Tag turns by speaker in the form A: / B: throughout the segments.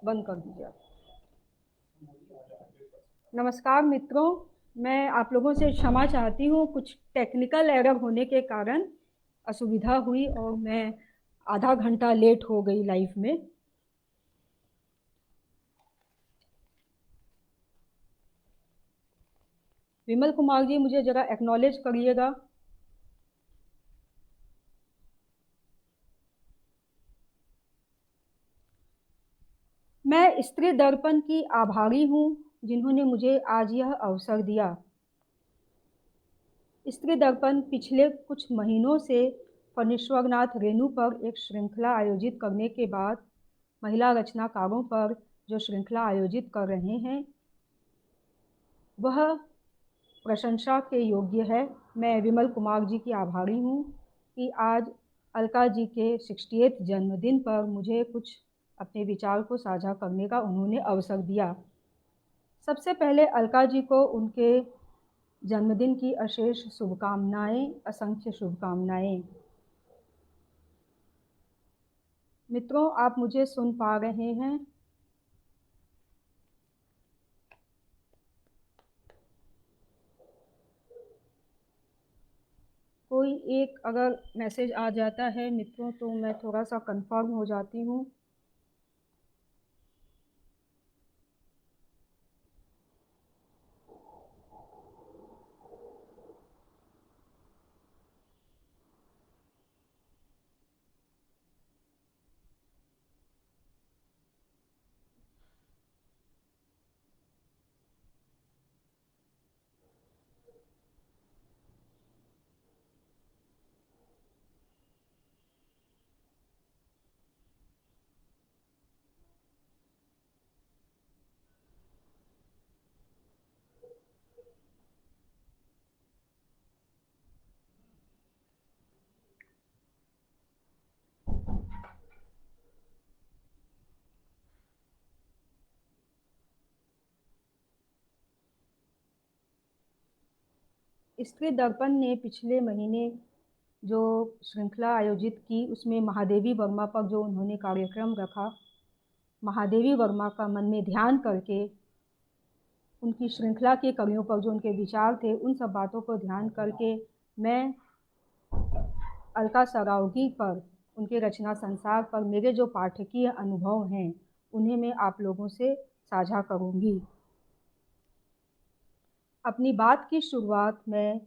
A: बंद कर दीजिए आप। नमस्कार मित्रों, मैं आप लोगों से क्षमा चाहती हूँ। कुछ टेक्निकल एरर होने के कारण असुविधा हुई और मैं आधा घंटा लेट हो गई लाइव में। विमल कुमार जी, मुझे जरा एक्नॉलेज करिएगा। मैं स्त्री दर्पण की आभारी हूँ जिन्होंने मुझे आज यह अवसर दिया। स्त्री दर्पण पिछले कुछ महीनों से फणीश्वरनाथ रेणु पर एक श्रृंखला आयोजित करने के बाद महिला रचनाकारों पर जो श्रृंखला आयोजित कर रहे हैं वह प्रशंसा के योग्य है। मैं विमल कुमार जी की आभारी हूँ कि आज अलका जी के 68वें जन्मदिन पर मुझे कुछ अपने विचार को साझा करने का उन्होंने अवसर दिया। सबसे पहले अलका जी को उनके जन्मदिन की अशेष शुभकामनाएं, असंख्य शुभकामनाएं। मित्रों, आप मुझे सुन पा रहे हैं? कोई एक अगर मैसेज आ जाता है मित्रों तो मैं थोड़ा सा कंफर्म हो जाती हूँ। स्त्री दर्पण ने पिछले महीने जो श्रृंखला आयोजित की उसमें महादेवी वर्मा पर जो उन्होंने कार्यक्रम रखा, महादेवी वर्मा का मन में ध्यान करके उनकी श्रृंखला के कड़ियों पर जो उनके विचार थे उन सब बातों को ध्यान करके मैं अलका सरावगी पर, उनके रचना संसार पर मेरे जो पाठकीय अनुभव हैं उन्हें मैं आप लोगों से साझा करूंगी। अपनी बात की शुरुआत मैं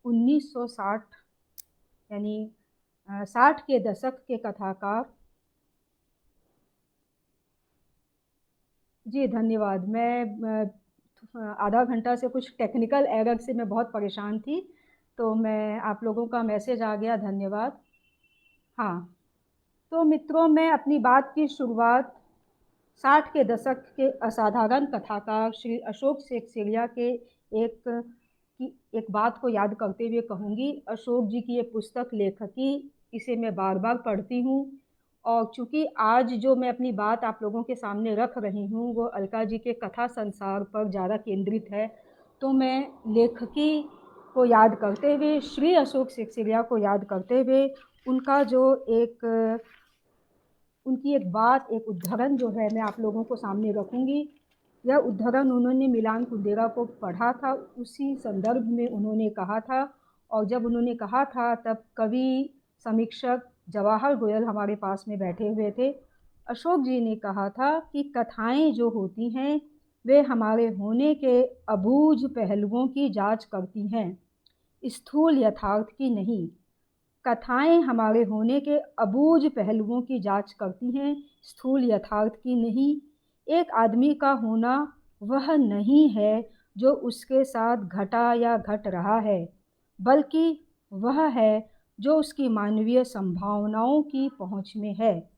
A: 1960 यानी 60 के दशक के कथाकार। जी धन्यवाद। मैं आधा घंटा से कुछ टेक्निकल एरर से मैं बहुत परेशान थी, तो मैं आप लोगों का मैसेज आ गया, धन्यवाद। हाँ, तो मित्रों, मैं अपनी बात की शुरुआत 60 के दशक के असाधारण कथाकार श्री अशोक सेक्सेरिया के एक बात को याद करते हुए कहूँगी। अशोक जी की ये पुस्तक लेखकी, इसे मैं बार बार पढ़ती हूँ और चूँकि आज जो मैं अपनी बात आप लोगों के सामने रख रही हूँ वो अलका जी के कथा संसार पर ज़्यादा केंद्रित है, तो मैं लेखकी को याद करते हुए, श्री अशोक सेक्सेरिया को याद करते हुए उनका जो उनकी एक बात, एक उद्धरण जो है मैं आप लोगों को सामने रखूँगी। यह उद्धरण उन्होंने मिलान कुंदेरा को पढ़ा था, उसी संदर्भ में उन्होंने कहा था। और जब उन्होंने कहा था तब कवि समीक्षक जवाहर गोयल हमारे पास में बैठे हुए थे। अशोक जी ने कहा था कि कथाएं जो होती हैं वे हमारे होने के अबूझ पहलुओं की जांच करती हैं, स्थूल यथार्थ की नहीं। कथाएं हमारे होने के अबूझ पहलुओं की जांच करती हैं, स्थूल यथार्थ की नहीं। एक आदमी का होना वह नहीं है जो उसके साथ घटा या घट रहा है, बल्कि वह है जो उसकी मानवीय संभावनाओं की पहुँच में है,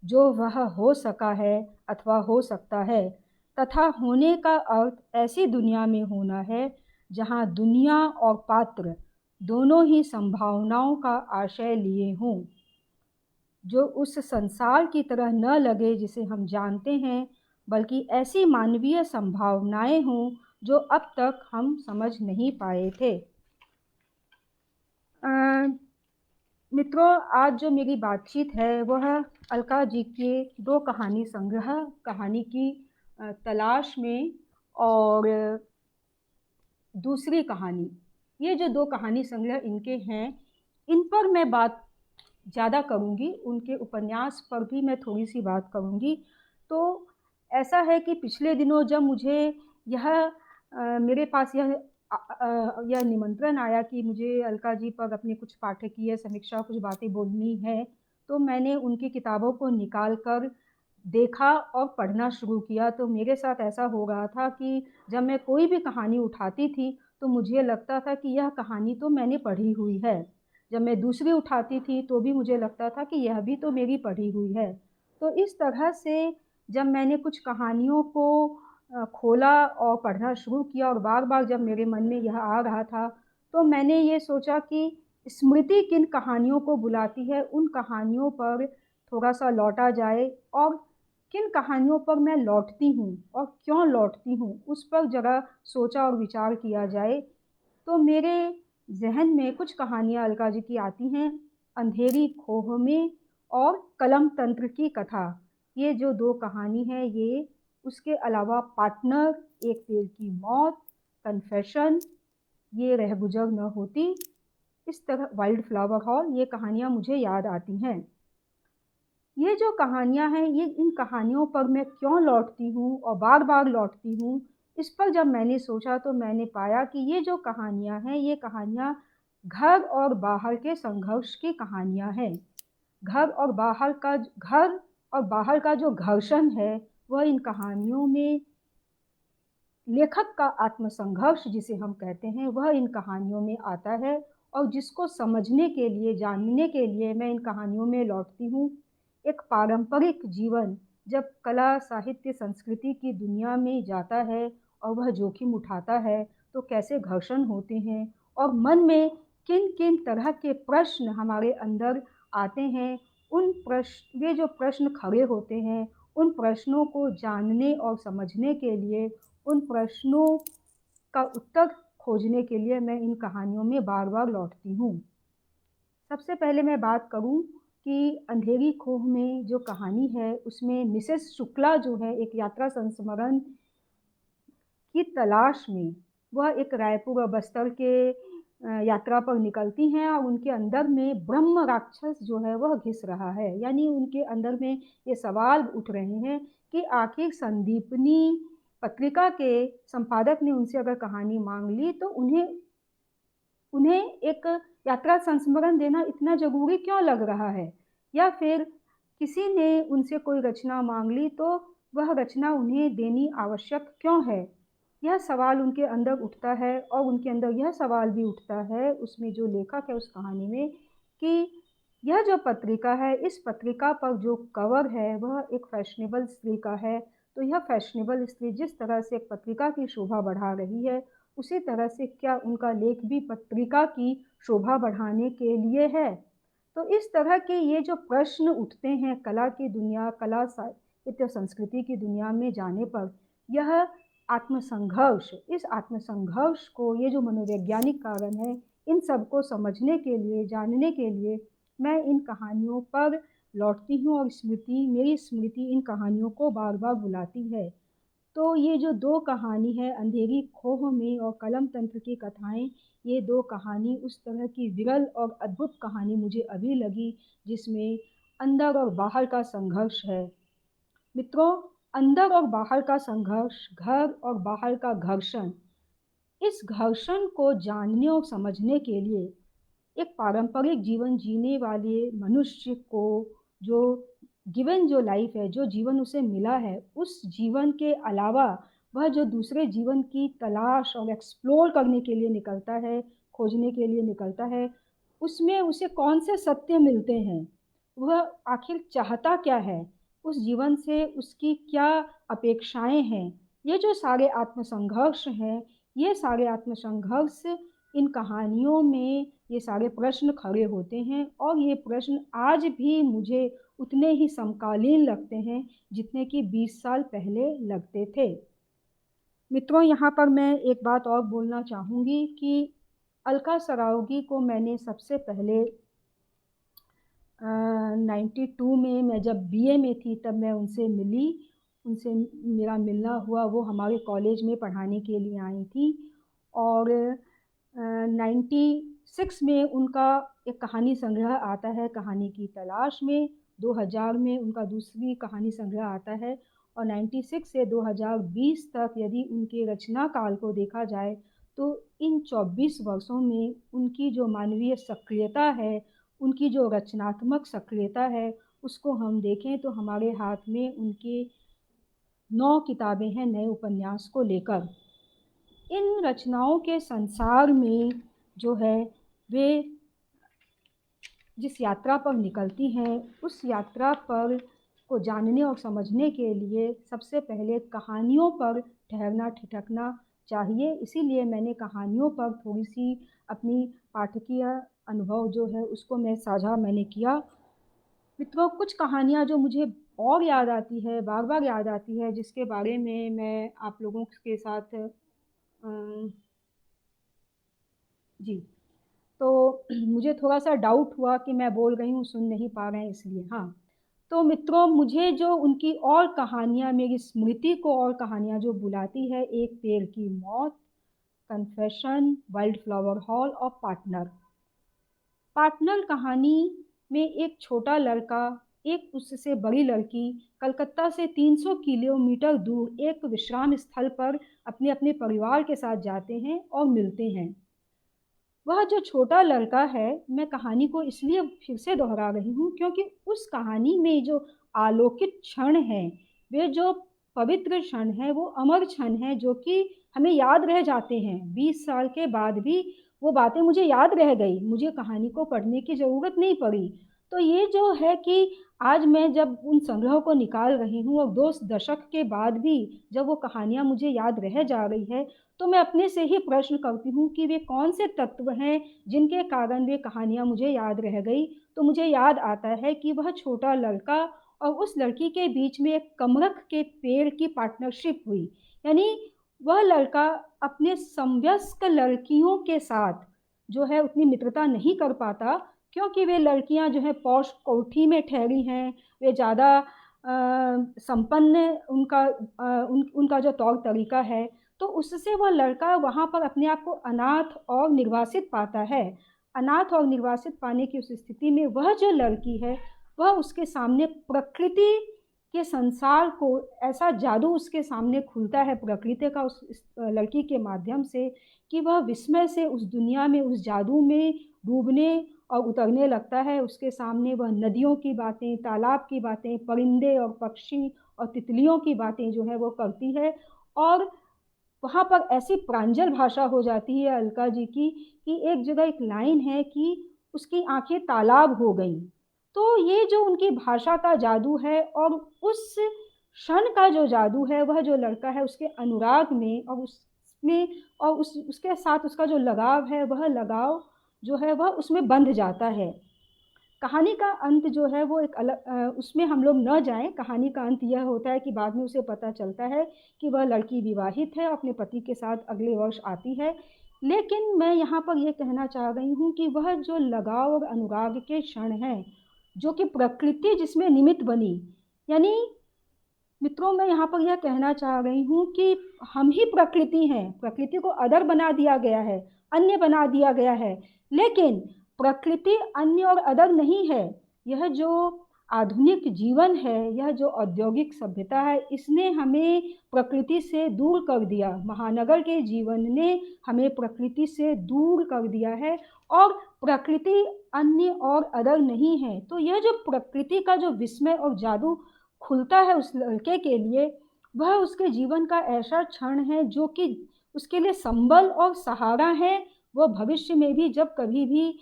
A: जो वह हो सका है अथवा हो सकता है, तथा होने का अर्थ ऐसी दुनिया में होना है जहाँ दुनिया और पात्र दोनों ही संभावनाओं का आशय लिए हों, जो उस संसार की तरह न लगे जिसे हम जानते हैं, बल्कि ऐसी मानवीय संभावनाएं हों जो अब तक हम समझ नहीं पाए थे। मित्रों, आज जो मेरी बातचीत है वह अलका जी के 2 कहानी संग्रह कहानी की तलाश में और दूसरी कहानी, ये जो 2 कहानी संग्रह इनके हैं, इन पर मैं बात ज़्यादा करूँगी, उनके उपन्यास पर भी मैं थोड़ी-सी बात करूँगी। तो ऐसा है कि पिछले दिनों जब मुझे मेरे पास यह निमंत्रण आया कि मुझे अलका जी पर अपनी कुछ पाठकीय समीक्षा, कुछ बातें बोलनी है, तो मैंने उनकी किताबों को निकाल कर देखा और पढ़ना शुरू किया। तो मेरे साथ ऐसा हो रहा था कि जब मैं कोई भी कहानी उठाती थी, तो मुझे लगता था कि यह कहानी तो मैंने पढ़ी हुई है। जब मैं दूसरी उठाती थी, तो भी मुझे लगता था कि यह भी तो मेरी पढ़ी हुई है। तो इस तरह से जब मैंने कुछ कहानियों को खोला और पढ़ना शुरू किया और बार-बार जब मेरे मन में यह आ रहा था, तो मैंने ये सोचा कि स्मृति किन कहानियों को बुलाती है, उन कहानियों पर थोड़ा-सा लौटा जाए और किन कहानियों पर मैं लौटती हूँ और क्यों लौटती हूँ, उस पर ज़रा सोचा और विचार किया जाए। तो मेरे ज़हन में कुछ कहानियाँ अलका जी की आती हैं, अंधेरी खोह में और कलम तंत्र की कथा। ये जो 2 कहानी है ये, उसके अलावा पार्टनर, एक पेड़ की मौत, कन्फेशन, ये रह गुज़र न होती, इस तरह वाइल्ड फ्लावर हॉल, ये कहानियाँ मुझे याद आती हैं। ये जो कहानियाँ हैं, ये इन कहानियों पर मैं क्यों लौटती हूँ और बार-बार लौटती हूँ, इस पर जब मैंने सोचा तो मैंने पाया कि ये जो कहानियाँ हैं, ये कहानियाँ घर और बाहर के संघर्ष की कहानियाँ हैं। घर और बाहर का जो घर्षण है, वह इन कहानियों में लेखक का आत्मसंघर्ष जिसे हम कहते हैं, वह इन कहानियों में आता है और जिसको समझने के लिए, जानने के लिए मैं इन कहानियों में लौटती हूँ। एक पारंपरिक जीवन जब कला, साहित्य, संस्कृति की दुनिया में जाता है और वह जोखिम उठाता है, तो कैसे घर्षण होते हैं और मन में किन-किन तरह के प्रश्न हमारे अंदर आते हैं, ये जो प्रश्न खड़े होते हैं, उन प्रश्नों को जानने और समझने के लिए, उन प्रश्नों का उत्तर खोजने के लिए मैं इन कहानियों में बार-बार लौटती हूँ। सबसे पहले मैं बात करूँ कि अंधेरी खोह में जो कहानी है, उसमें मिसेस शुक्ला जो है, एक यात्रा संस्मरण की तलाश में, वह एक रायपुर और बस्तर के यात्रा पर निकलती हैं और उनके अंदर में ब्रह्म राक्षस जो है वह घिस रहा है। यानी उनके अंदर में ये सवाल उठ रहे हैं कि आखिर संदीपनी पत्रिका के संपादक ने उनसे अगर कहानी माँग ली तो उन्हें उन्हें एक यात्रा संस्मरण देना इतना ज़रूरी क्यों लग रहा है? या फिर किसी ने उनसे कोई रचना माँग ली तो वह रचना उन्हें देनी आवश्यक क्यों है? यह सवाल उनके अंदर उठता है और उनके अंदर यह सवाल भी उठता है उसमें जो लेखक है उस कहानी में कि यह जो पत्रिका है, इस पत्रिका पर जो कवर है वह एक फैशनेबल स्त्री का है। तो यह फैशनेबल स्त्री जिस तरह से एक पत्रिका की शोभा बढ़ा रही है, उसी तरह से क्या उनका लेख भी पत्रिका की शोभा बढ़ाने के लिए है? तो इस तरह के ये जो प्रश्न उठते हैं कला की दुनिया, कला साहित्य संस्कृति की दुनिया में जाने पर, यह आत्मसंघर्ष, इस आत्मसंघर्ष को, ये जो मनोवैज्ञानिक कारण है, इन सबको समझने के लिए, जानने के लिए मैं इन कहानियों पर लौटती हूँ और मेरी स्मृति इन कहानियों को बार-बार बुलाती है। तो ये जो 2 कहानी है, अंधेरी खोह में और कलम तंत्र की कथाएँ, ये 2 कहानी उस तरह की विरल और अद्भुत कहानी मुझे अभी लगी, जिसमें अंदर और बाहर का संघर्ष है। मित्रों, अंदर और बाहर का संघर्ष, घर और बाहर का घर्षण, इस घर्षण को जानने और समझने के लिए एक पारंपरिक जीवन जीने वाले मनुष्य को जो गिवन जो लाइफ है, जो जीवन उसे मिला है, उस जीवन के अलावा वह जो दूसरे जीवन की तलाश और एक्सप्लोर करने के लिए निकलता है, खोजने के लिए निकलता है, उसमें उसे कौन से सत्य मिलते हैं, वह आखिर चाहता क्या है, उस जीवन से उसकी क्या अपेक्षाएं हैं। ये जो सारे आत्मसंघर्ष हैं, ये सारे आत्मसंघर्ष इन कहानियों में ये सारे प्रश्न खड़े होते हैं, और ये प्रश्न आज भी मुझे उतने ही समकालीन लगते हैं जितने कि 20 साल पहले लगते थे। मित्रों, यहाँ पर मैं एक बात और बोलना चाहूँगी कि अलका सरावगी को मैंने सबसे पहले 92 में, मैं जब बीए में थी तब मैं उनसे मिली, उनसे मेरा मिलना हुआ। वो हमारे कॉलेज में पढ़ाने के लिए आई थी, और 96 में उनका एक कहानी संग्रह आता है, कहानी की तलाश में। 2000 में उनका दूसरी कहानी संग्रह आता है, और 96 से 2020 तक यदि उनके रचना काल को देखा जाए तो इन 24 वर्षों में उनकी जो मानवीय सक्रियता है, उनकी जो रचनात्मक सक्रियता है, उसको हम देखें तो हमारे हाथ में उनके 9 किताबें हैं नए उपन्यास को लेकर। इन रचनाओं के संसार में जो है वे जिस यात्रा पर निकलती हैं, उस यात्रा पर को जानने और समझने के लिए सबसे पहले कहानियों पर ठहरना ठिठकना चाहिए। इसीलिए मैंने कहानियों पर थोड़ी सी अपनी पाठकीय अनुभव जो है उसको मैंने किया। मित्रों, कुछ कहानियाँ जो मुझे और याद आती है, बार बार याद आती है, जिसके बारे में मैं आप लोगों के साथ जी, तो मुझे थोड़ा सा डाउट हुआ कि मैं बोल रही हूँ, सुन नहीं पा रहे हैं, इसलिए। हाँ, तो मित्रों, मुझे जो उनकी और कहानियाँ, मेरी स्मृति को और कहानियाँ जो बुलाती है, एक पेड़ की मौत, कन्फेशन, वाइल्ड फ्लावर हॉल और पार्टनर। पार्टनर कहानी में एक छोटा लड़का, एक उससे बड़ी लड़की कलकत्ता से 300 किलोमीटर दूर एक विश्राम स्थल पर अपने अपने परिवार के साथ जाते हैं और मिलते हैं। वह जो छोटा लड़का है, मैं कहानी को इसलिए फिर से दोहरा रही हूँ क्योंकि उस कहानी में जो आलोकित क्षण है, वे जो पवित्र क्षण है, वो अमर क्षण है, जो कि हमें याद रह जाते हैं। 20 साल के बाद भी वो बातें मुझे याद रह गई, मुझे कहानी को पढ़ने की ज़रूरत नहीं पड़ी। तो ये जो है कि आज मैं जब उन संग्रह को निकाल रही हूँ और 2 दशक के बाद भी जब वो कहानियाँ मुझे याद रह जा रही है, तो मैं अपने से ही प्रश्न करती हूँ कि वे कौन से तत्व हैं जिनके कारण वे कहानियाँ मुझे याद रह गई। तो मुझे याद आता है कि वह छोटा लड़का और उस लड़की के बीच में एक कमरख के पेड़ की पार्टनरशिप हुई। यानी वह लड़का अपने समवयस्क लड़कियों के साथ जो है उतनी मित्रता नहीं कर पाता, क्योंकि वे लड़कियां जो है पौष कोठी में ठहरी हैं, वे ज़्यादा संपन्न उनका जो तौर तरीका है, तो उससे वह लड़का वहाँ पर अपने आप को अनाथ और निर्वासित पाता है। अनाथ और निर्वासित पाने की उस स्थिति में वह जो लड़की है, वह उसके सामने प्रकृति के संसार को, ऐसा जादू उसके सामने खुलता है प्रकृति का उस लड़की के माध्यम से, कि वह विस्मय से उस दुनिया में, उस जादू में डूबने और उतरने लगता है। उसके सामने वह नदियों की बातें, तालाब की बातें, परिंदे और पक्षी और तितलियों की बातें जो है वो करती है, और वहाँ पर ऐसी प्रांजल भाषा हो जाती है अलका जी की कि एक जगह एक लाइन है कि उसकी आंखें तालाब हो गईं। तो ये जो उनकी भाषा का जादू है और उस क्षण का जो जादू है, वह जो लड़का है उसके अनुराग में और उसमें और उसके साथ उसका जो लगाव है, वह लगाव जो है वह उसमें बंध जाता है। कहानी का अंत जो है वो एक अलग, उसमें हम लोग न जाएं। कहानी का अंत यह होता है कि बाद में उसे पता चलता है कि वह लड़की विवाहित है, अपने पति के साथ अगले वर्ष आती है। लेकिन मैं यहाँ पर यह कहना चाह रही हूँ कि वह जो लगाव और अनुराग के क्षण हैं, जो कि प्रकृति जिसमें निमित्त बनी, यानी मित्रों, मैं यहाँ पर यह कहना चाह रही हूँ कि हम ही प्रकृति हैं। प्रकृति को अदर बना दिया गया है, अन्य बना दिया गया है, लेकिन प्रकृति अन्य और अदर नहीं है। यह जो आधुनिक जीवन है, यह जो औद्योगिक सभ्यता है, इसने हमें प्रकृति से दूर कर दिया। महानगर के जीवन ने हमें प्रकृति से दूर कर दिया है, और प्रकृति अन्य और अदर नहीं है। तो यह जो प्रकृति का जो विस्मय और जादू खुलता है उस लड़के के लिए, वह उसके जीवन का ऐसा क्षण है जो कि उसके लिए संबल और सहारा है, वो भविष्य में भी जब कभी भी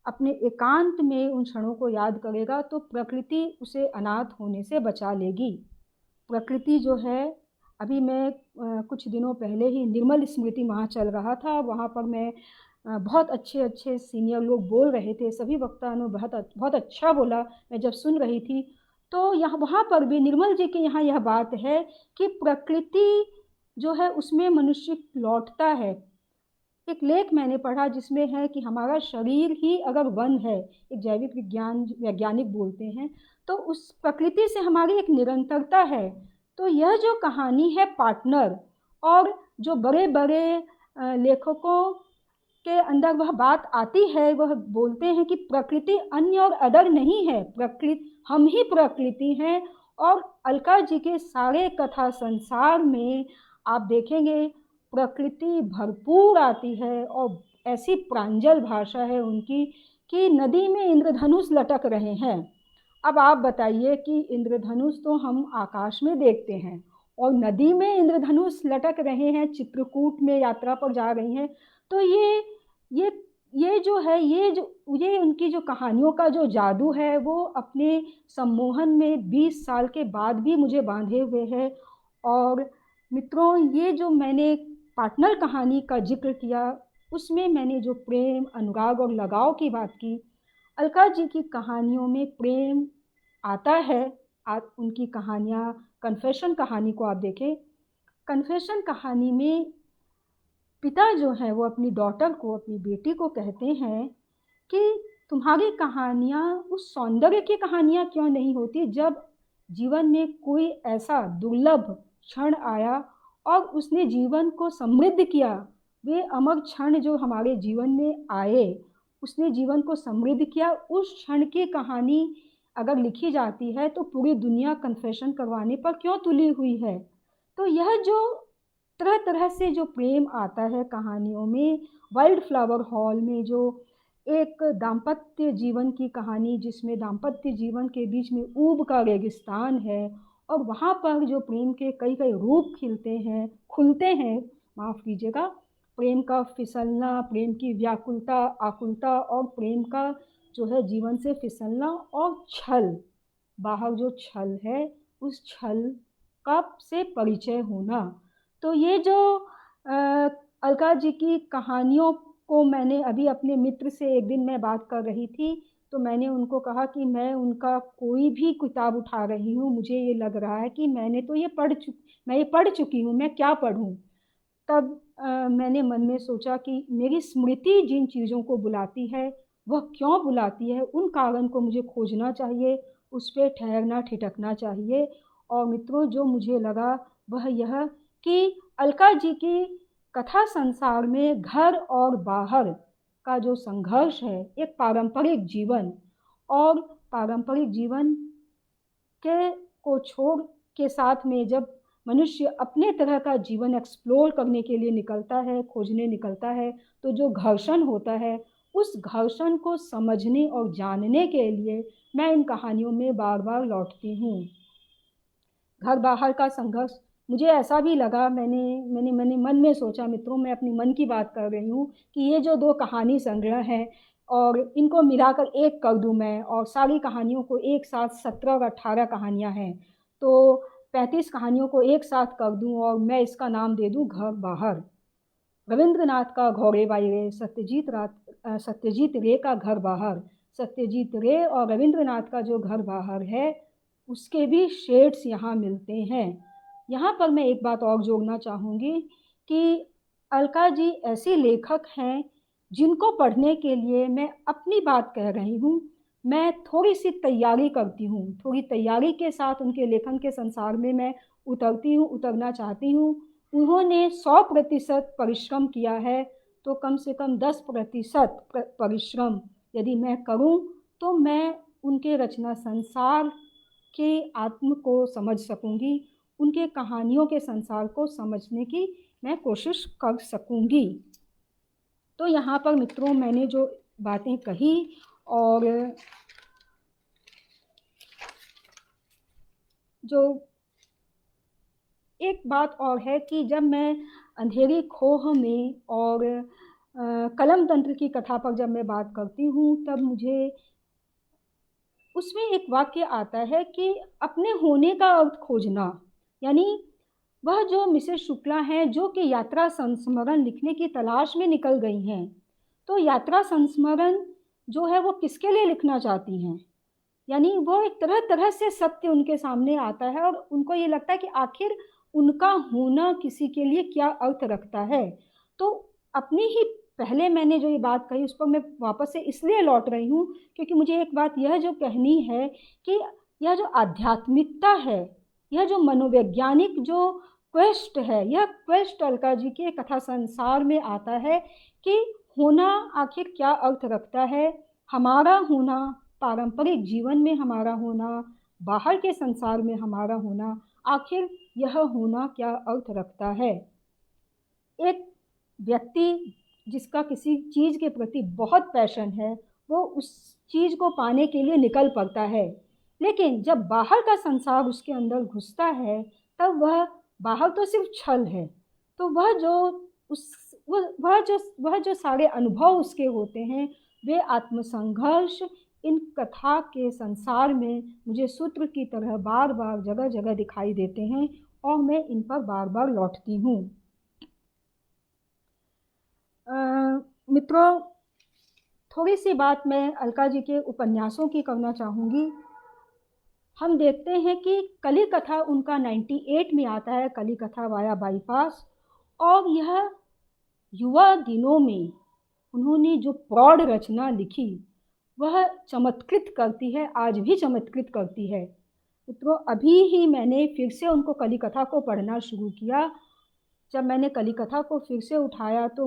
A: अपने एकांत में उन क्षणों को याद करेगा तो प्रकृति उसे अनाथ होने से बचा लेगी। प्रकृति जो है, अभी मैं कुछ दिनों पहले ही निर्मल स्मृति वहाँ चल रहा था, वहाँ पर मैं बहुत अच्छे अच्छे सीनियर लोग बोल रहे थे, सभी वक्ता ने बहुत अच्छा बोला। मैं जब सुन रही थी तो यहाँ वहाँ पर भी निर्मल जी के यहाँ यह बात है कि प्रकृति जो है उसमें मनुष्य लौटता है। एक लेख मैंने पढ़ा जिसमें है कि हमारा शरीर ही अगर वन है, एक जैविक वैज्ञानिक बोलते हैं, तो उस प्रकृति से हमारी एक निरंतरता है। तो यह जो कहानी है पार्टनर, और जो बड़े बड़े लेखकों के अंदर वह बात आती है, वह बोलते हैं कि प्रकृति अन्य और अदर नहीं है, प्रकृति हम ही प्रकृति हैं। और अलका जी के सारे कथा संसार में आप देखेंगे प्रकृति भरपूर आती है, और ऐसी प्रांजल भाषा है उनकी कि नदी में इंद्रधनुष लटक रहे हैं। अब आप बताइए कि इंद्रधनुष तो हम आकाश में देखते हैं, और नदी में इंद्रधनुष लटक रहे हैं, चित्रकूट में यात्रा पर जा रही हैं। तो ये ये जो है, ये उनकी जो कहानियों का जो जादू है वो अपने सम्मोहन में 20 साल के बाद भी मुझे बांधे हुए है। और मित्रों, ये जो मैंने पार्टनर कहानी का जिक्र किया, उसमें मैंने जो प्रेम, अनुराग और लगाव की बात की, अलका जी की कहानियों में प्रेम आता है। आप उनकी कहानियाँ, कन्फेशन कहानी को आप देखें, कन्फेशन कहानी में पिता जो है वो अपनी डॉटर को, अपनी बेटी को कहते हैं कि तुम्हारी कहानियाँ उस सौंदर्य की कहानियाँ क्यों नहीं होती जब जीवन में कोई ऐसा दुर्लभ क्षण आया और उसने जीवन को समृद्ध किया। वे अमर क्षण जो हमारे जीवन में आए, उसने जीवन को समृद्ध किया। उस क्षण की कहानी अगर लिखी जाती है तो पूरी दुनिया कन्फेशन करवाने पर क्यों तुली हुई है। तो यह जो तरह तरह से जो प्रेम आता है कहानियों में, वाइल्ड फ्लावर हॉल में जो एक दाम्पत्य जीवन की कहानी, जिसमें दाम्पत्य जीवन के बीच में ऊब का रेगिस्तान है, और वहाँ पर जो प्रेम के कई कई रूप खुलते हैं, माफ़ कीजिएगा, प्रेम का फिसलना, प्रेम की व्याकुलता, आकुलता, और प्रेम का जो है जीवन से फिसलना, और छल, बाहर जो छल है उस छल का से परिचय होना। तो ये जो अलका जी की कहानियों को मैंने अभी अपने मित्र से एक दिन मैं बात कर रही थी, तो मैंने उनको कहा कि मैं उनका कोई भी किताब उठा रही हूँ, मुझे ये लग रहा है कि मैं ये पढ़ चुकी हूँ, मैं क्या पढ़ूँ। तब मैंने मन में सोचा कि मेरी स्मृति जिन चीज़ों को बुलाती है, वह क्यों बुलाती है, उन कारण को मुझे खोजना चाहिए, उस पर ठहरना ठिठकना चाहिए। और मित्रों, जो मुझे लगा वह यह कि अलका जी की कथा संसार में घर और बाहर का जो संघर्ष है, एक पारंपरिक जीवन, और पारंपरिक जीवन के को छोड़ के साथ में जब मनुष्य अपने तरह का जीवन एक्सप्लोर करने के लिए निकलता है, खोजने निकलता है, तो जो घर्षण होता है, उस घर्षण को समझने और जानने के लिए मैं इन कहानियों में बार बार लौटती हूँ। घर बाहर का संघर्ष, मुझे ऐसा भी लगा, मैंने मन में सोचा, मित्रों मैं अपनी मन की बात कर रही हूँ, कि ये जो 2 कहानी संग्रह हैं और इनको मिलाकर एक कर दूँ मैं, और सारी कहानियों को एक साथ 17 और 18 कहानियाँ हैं, तो 35 कहानियों को एक साथ कर दूँ और मैं इसका नाम दे दूँ घर बाहर। रविंद्रनाथ का घोड़े बाई रे, सत्यजीत रे का घर बाहर। सत्यजीत रे और रविंद्रनाथ का जो घर बाहर है, उसके भी शेड्स यहाँ मिलते हैं। यहाँ पर मैं एक बात और जोड़ना चाहूँगी कि अलका जी ऐसी लेखक हैं जिनको पढ़ने के लिए मैं अपनी बात कह रही हूँ, मैं थोड़ी सी तैयारी करती हूँ, थोड़ी तैयारी के साथ उनके लेखन के संसार में मैं उतरना चाहती हूँ। उन्होंने 100% परिश्रम किया है, तो कम से कम 10% परिश्रम यदि मैं करूं तो मैं उनके रचना संसार के आत्म को समझ सकूंगी, उनके कहानियों के संसार को समझने की मैं कोशिश कर सकूंगी। तो यहाँ पर मित्रों मैंने जो बातें कही, और जो एक बात और है कि जब मैं अंधेरी खोह में और कलम तंत्र की कथा पर जब मैं बात करती हूँ तब मुझे उसमें एक वाक्य आता है कि अपने होने का अर्थ खोजना। यानी वह जो मिसेस शुक्ला हैं जो कि यात्रा संस्मरण लिखने की तलाश में निकल गई हैं, तो यात्रा संस्मरण जो है वो किसके लिए लिखना चाहती हैं? यानी वो एक तरह तरह से सत्य उनके सामने आता है और उनको ये लगता है कि आखिर उनका होना किसी के लिए क्या अर्थ रखता है। तो अपनी ही पहले मैंने जो ये बात कही उस पर मैं वापस से इसलिए लौट रही हूँ क्योंकि मुझे एक बात यह जो कहनी है कि यह जो आध्यात्मिकता है, यह जो मनोवैज्ञानिक जो क्वेस्ट है, यह क्वेस्ट अलका जी के कथा संसार में आता है कि होना आखिर क्या अर्थ रखता है, हमारा होना, पारंपरिक जीवन में हमारा होना, बाहर के संसार में हमारा होना, आखिर यह होना क्या अर्थ रखता है। एक व्यक्ति जिसका किसी चीज़ के प्रति बहुत पैशन है वो उस चीज़ को पाने के लिए निकल पड़ता है, लेकिन जब बाहर का संसार उसके अंदर घुसता है तब वह बाहर तो सिर्फ छल है। तो वह जो सारे अनुभव उसके होते हैं वे आत्मसंघर्ष इन कथा के संसार में मुझे सूत्र की तरह बार बार जगह जगह दिखाई देते हैं और मैं इन पर बार बार लौटती हूँ। मित्रों, थोड़ी सी बात मैं अलका जी के उपन्यासों की करना चाहूँगी। हम देखते हैं कि कली कथा उनका 98 में आता है, कली कथा वाया बाईपास, और यह युवा दिनों में उन्होंने जो प्रौढ़ रचना लिखी वह चमत्कृत करती है, आज भी चमत्कृत करती है। मित्रों, अभी ही मैंने फिर से उनको कली कथा को पढ़ना शुरू किया। जब मैंने कली कथा को फिर से उठाया तो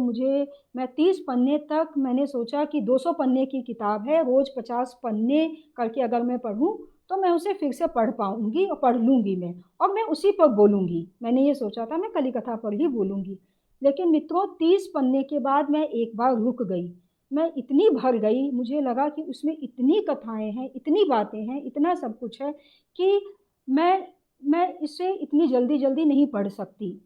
A: मैं 30 पन्ने तक मैंने सोचा कि 200 पन्ने की किताब है, रोज़ 50 पन्ने करके अगर मैं पढ़ूं तो मैं उसे फिर से पढ़ पाऊंगी और पढ़ लूँगी मैं, और मैं उसी पर बोलूँगी। मैंने ये सोचा था मैं कली कथा पर ही बोलूँगी, लेकिन मित्रों 30 पन्ने के बाद मैं एक बार रुक गई। मैं इतनी भर गई, मुझे लगा कि उसमें इतनी कथाएं हैं, इतनी बातें हैं, इतना सब कुछ है कि मैं इसे इतनी जल्दी जल्दी नहीं पढ़ सकती।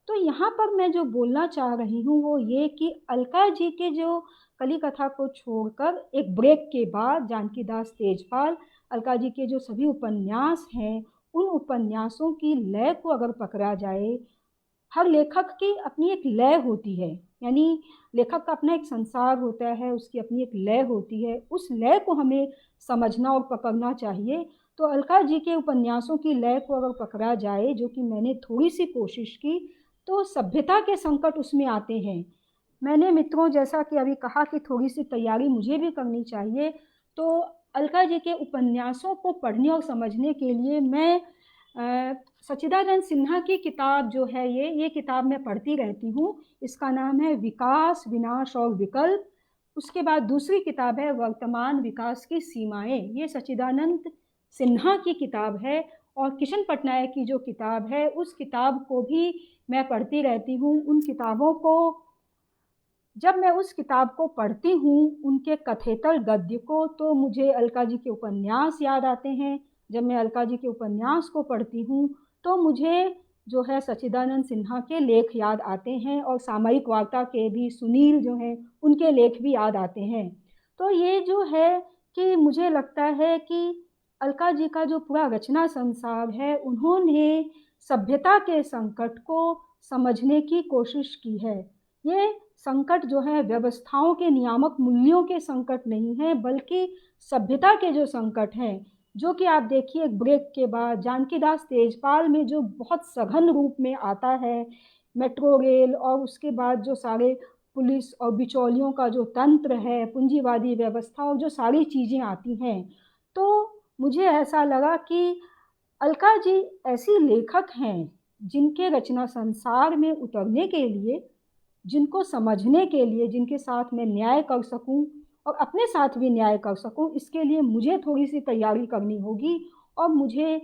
A: तो यहाँ पर मैं जो बोलना चाह रही हूँ वो ये कि अलका जी के जो कली कथा को छोड़कर एक ब्रेक के बाद जानकी दास तेजपाल, अलका जी के जो सभी उपन्यास हैं उन उपन्यासों की लय को अगर पकड़ा जाए, हर लेखक की अपनी एक लय होती है। यानी लेखक का अपना एक संसार होता है, उसकी अपनी एक लय होती है, उस लय को हमें समझना और पकड़ना चाहिए। तो अलका जी के उपन्यासों की लय को अगर पकड़ा जाए, जो कि मैंने थोड़ी सी कोशिश की, तो सभ्यता के संकट उसमें आते हैं। मैंने मित्रों जैसा कि अभी कहा कि थोड़ी सी तैयारी मुझे भी करनी चाहिए, तो अलका जी के उपन्यासों को पढ़ने और समझने के लिए मैं सच्चिदानंद सिन्हा की किताब जो है ये किताब मैं पढ़ती रहती हूँ। इसका नाम है विकास, विनाश और विकल्प। उसके बाद दूसरी किताब है वर्तमान विकास की सीमाएं, ये सच्चिदानंद सिन्हा की किताब है। और किशन पटनायक की जो किताब है उस किताब को भी मैं पढ़ती रहती हूँ। उन किताबों को जब मैं उस किताब को पढ़ती हूँ, उनके कथेतर गद्य को, तो मुझे अलका जी के उपन्यास याद आते हैं। जब मैं अलका जी के उपन्यास को पढ़ती हूँ तो मुझे जो है सच्चिदानंद सिन्हा के लेख याद आते हैं, और सामयिक वार्ता के भी सुनील जो हैं उनके लेख भी याद आते हैं। तो ये जो है कि मुझे लगता है कि अलका जी का जो पूरा रचना संसार है, उन्होंने सभ्यता के संकट को समझने की कोशिश की है। ये संकट जो है व्यवस्थाओं के नियामक मूल्यों के संकट नहीं है, बल्कि सभ्यता के जो संकट हैं, जो कि आप देखिए एक ब्रेक के बाद जानकी दास तेजपाल में जो बहुत सघन रूप में आता है, मेट्रो रेल और उसके बाद जो सारे पुलिस और बिचौलियों का जो तंत्र है, पूंजीवादी व्यवस्था और जो सारी चीज़ें आती हैं, तो मुझे ऐसा लगा कि अलका जी ऐसी लेखक हैं जिनके रचना संसार में उतरने के लिए, जिनको समझने के लिए, जिनके साथ मैं न्याय कर सकूं और अपने साथ भी न्याय कर सकूं, इसके लिए मुझे थोड़ी सी तैयारी करनी होगी। और मुझे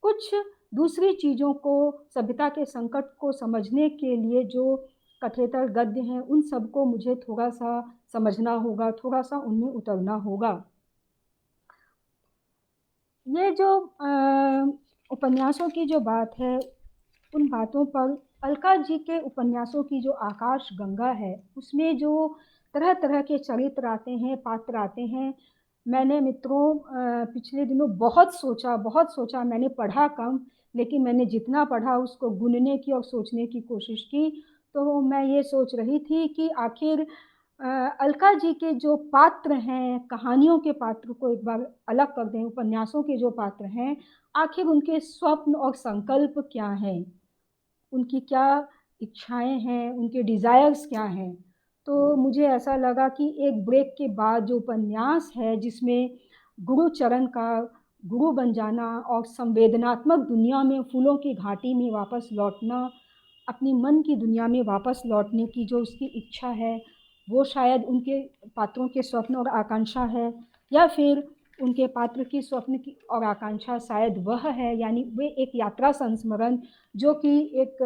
A: कुछ दूसरी चीज़ों को, सभ्यता के संकट को समझने के लिए जो कथेतर गद्य हैं उन सबको मुझे थोड़ा सा समझना होगा, थोड़ा सा उनमें उतरना होगा। ये जो उपन्यासों की जो बात है, उन बातों पर अलका जी के उपन्यासों की जो आकाश गंगा है, उसमें जो तरह-तरह के चरित्र आते हैं, पात्र आते हैं, मैंने मित्रों पिछले दिनों बहुत सोचा, मैंने पढ़ा कम, लेकिन मैंने जितना पढ़ा उसको गुनने की और सोचने की कोशिश की। तो मैं ये सोच रही थी कि आखिर अलका जी के जो पात्र हैं, कहानियों के पात्र को एक बार अलग कर दें, उपन्यासों के जो पात्र हैं, आखिर उनके स्वप्न और संकल्प क्या हैं? उनकी क्या इच्छाएँ हैं, उनके डिज़ायर्स क्या हैं। तो मुझे ऐसा लगा कि एक ब्रेक के बाद जो उपन्यास है जिसमें गुरुचरण का गुरु बन जाना और संवेदनात्मक दुनिया में फूलों की घाटी में वापस लौटना, अपनी मन की दुनिया में वापस लौटने की जो उसकी इच्छा है, वो शायद उनके पात्रों के स्वप्न और आकांक्षा है, या फिर उनके पात्र की स्वप्न की और आकांक्षा शायद वह है, यानी वे एक यात्रा संस्मरण जो कि एक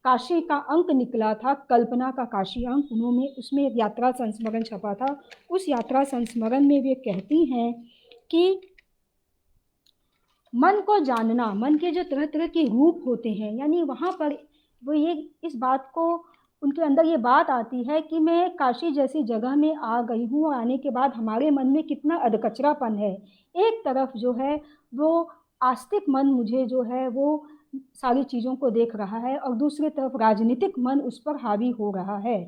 A: काशी का अंक निकला था, कल्पना का काशी अंक, उन्होंने उसमें एक यात्रा संस्मरण छपा था। उस यात्रा संस्मरण में वे कहती हैं कि मन को जानना, मन के जो तरह-तरह के रूप होते हैं, यानी वहाँ पर वो ये इस बात को उनके अंदर ये बात आती है कि मैं काशी जैसी जगह में आ गई हूँ और आने के बाद हमारे मन में कितना अधकचरापन है। एक तरफ जो है वो आस्तिक मन मुझे जो है वो सारी चीज़ों को देख रहा है और दूसरी तरफ राजनीतिक मन उस पर हावी हो रहा है।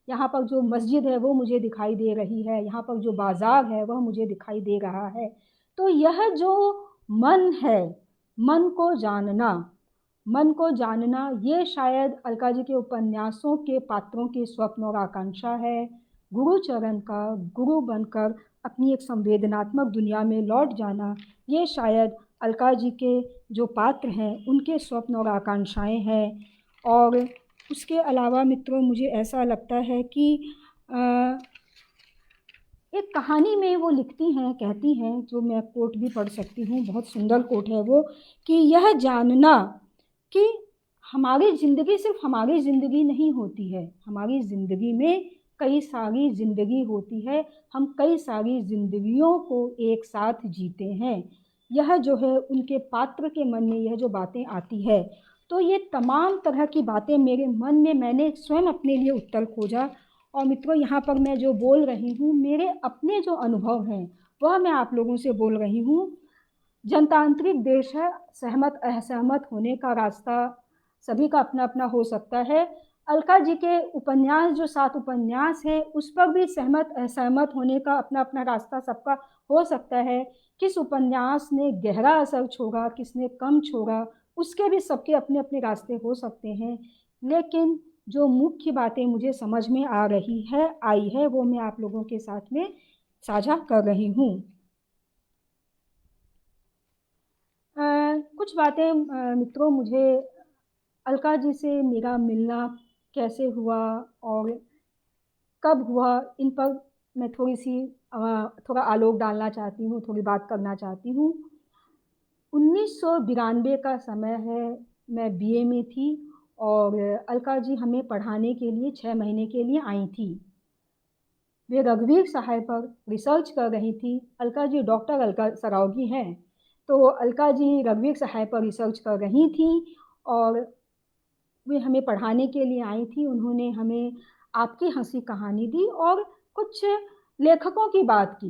A: यहाँ पर जो मस्जिद है वो मुझे दिखाई दे रही है, यहाँ पर जो बाज़ार है वह मुझे दिखाई दे रहा है। तो यह जो मन है, मन को जानना, मन को जानना ये शायद अलका जी के उपन्यासों के पात्रों के स्वप्न और आकांक्षा है। गुरुचरण का गुरु बनकर अपनी एक संवेदनात्मक दुनिया में लौट जाना, ये शायद अलका जी के जो पात्र हैं उनके स्वप्न और आकांक्षाएँ हैं। और उसके अलावा मित्रों मुझे ऐसा लगता है कि एक कहानी में वो लिखती हैं, कहती हैं, जो मैं कोट भी पढ़ सकती हूँ, बहुत सुंदर कोट है वो, कि यह जानना कि हमारी ज़िंदगी सिर्फ हमारी ज़िंदगी नहीं होती है, हमारी ज़िंदगी में कई सारी ज़िंदगी होती है, हम कई सारी ज़िंदगियों को एक साथ जीते हैं। यह जो है उनके पात्र के मन में यह जो बातें आती है, तो ये तमाम तरह की बातें मेरे मन में मैंने स्वयं अपने लिए उत्तर खोजा। और मित्रों यहाँ पर मैं जो बोल रही हूँ, मेरे अपने जो अनुभव हैं वह मैं आप लोगों से बोल रही हूँ। जनतांत्रिक देश है, सहमत असहमत होने का रास्ता सभी का अपना अपना हो सकता है। अलका जी के उपन्यास जो 7 उपन्यास हैं उस पर भी सहमत असहमत होने का अपना अपना रास्ता सबका हो सकता है। किस उपन्यास ने गहरा असर छोड़ा, किसने कम छोड़ा, उसके भी सबके अपने अपने रास्ते हो सकते हैं। लेकिन जो मुख्य बातें मुझे समझ में आई है वो मैं आप लोगों के साथ में साझा कर रही हूँ। कुछ बातें मित्रों, मुझे अलका जी से मेरा मिलना कैसे हुआ और कब हुआ, इन पर मैं थोड़ा आलोक डालना चाहती हूँ, थोड़ी बात करना चाहती हूँ। 1992 का समय है, मैं बीए में थी और अलका जी हमें पढ़ाने के लिए 6 महीने के लिए आई थी। वे रघुवीर सहाय पर रिसर्च कर रही थी। अलका जी डॉक्टर अलका सरावगी हैं, तो अलका जी रघुवीर सहाय पर रिसर्च कर रही थी और वे हमें पढ़ाने के लिए आई थी। उन्होंने हमें आपकी हंसी कहानी दी और कुछ लेखकों की बात की।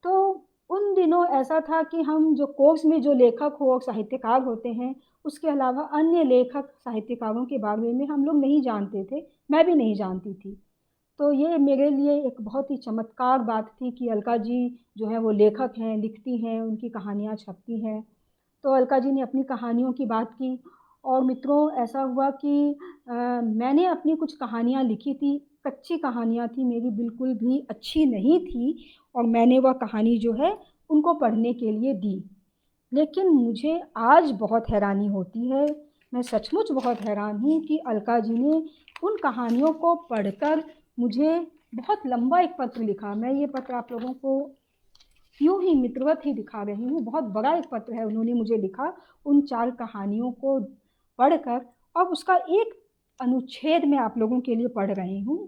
A: तो उन दिनों ऐसा था कि हम जो कोर्स में जो लेखक हो और साहित्यकार होते हैं, उसके अलावा अन्य लेखक साहित्यकारों के बारे में हम लोग नहीं जानते थे, मैं भी नहीं जानती थी। तो ये मेरे लिए एक बहुत ही चमत्कार बात थी कि अलका जी जो है वो लेखक हैं, लिखती हैं, उनकी कहानियाँ छपती हैं। तो अलका जी ने अपनी कहानियों की बात की और मित्रों ऐसा हुआ कि मैंने अपनी कुछ कहानियाँ लिखी थी, कच्ची कहानियाँ थी मेरी, बिल्कुल भी अच्छी नहीं थी और मैंने वह कहानी जो है उनको पढ़ने के लिए दी। लेकिन मुझे आज बहुत हैरानी होती है, मैं सचमुच बहुत हैरान हूँ कि अलका जी ने उन कहानियों को पढ़कर मुझे बहुत लंबा एक पत्र लिखा। मैं ये पत्र आप लोगों को यूँ ही मित्रवत ही दिखा रही हूँ, बहुत बड़ा एक पत्र है उन्होंने मुझे लिखा उन 4 कहानियों को पढ़कर, और उसका एक अनुच्छेद मैं आप लोगों के लिए पढ़ रही हूँ।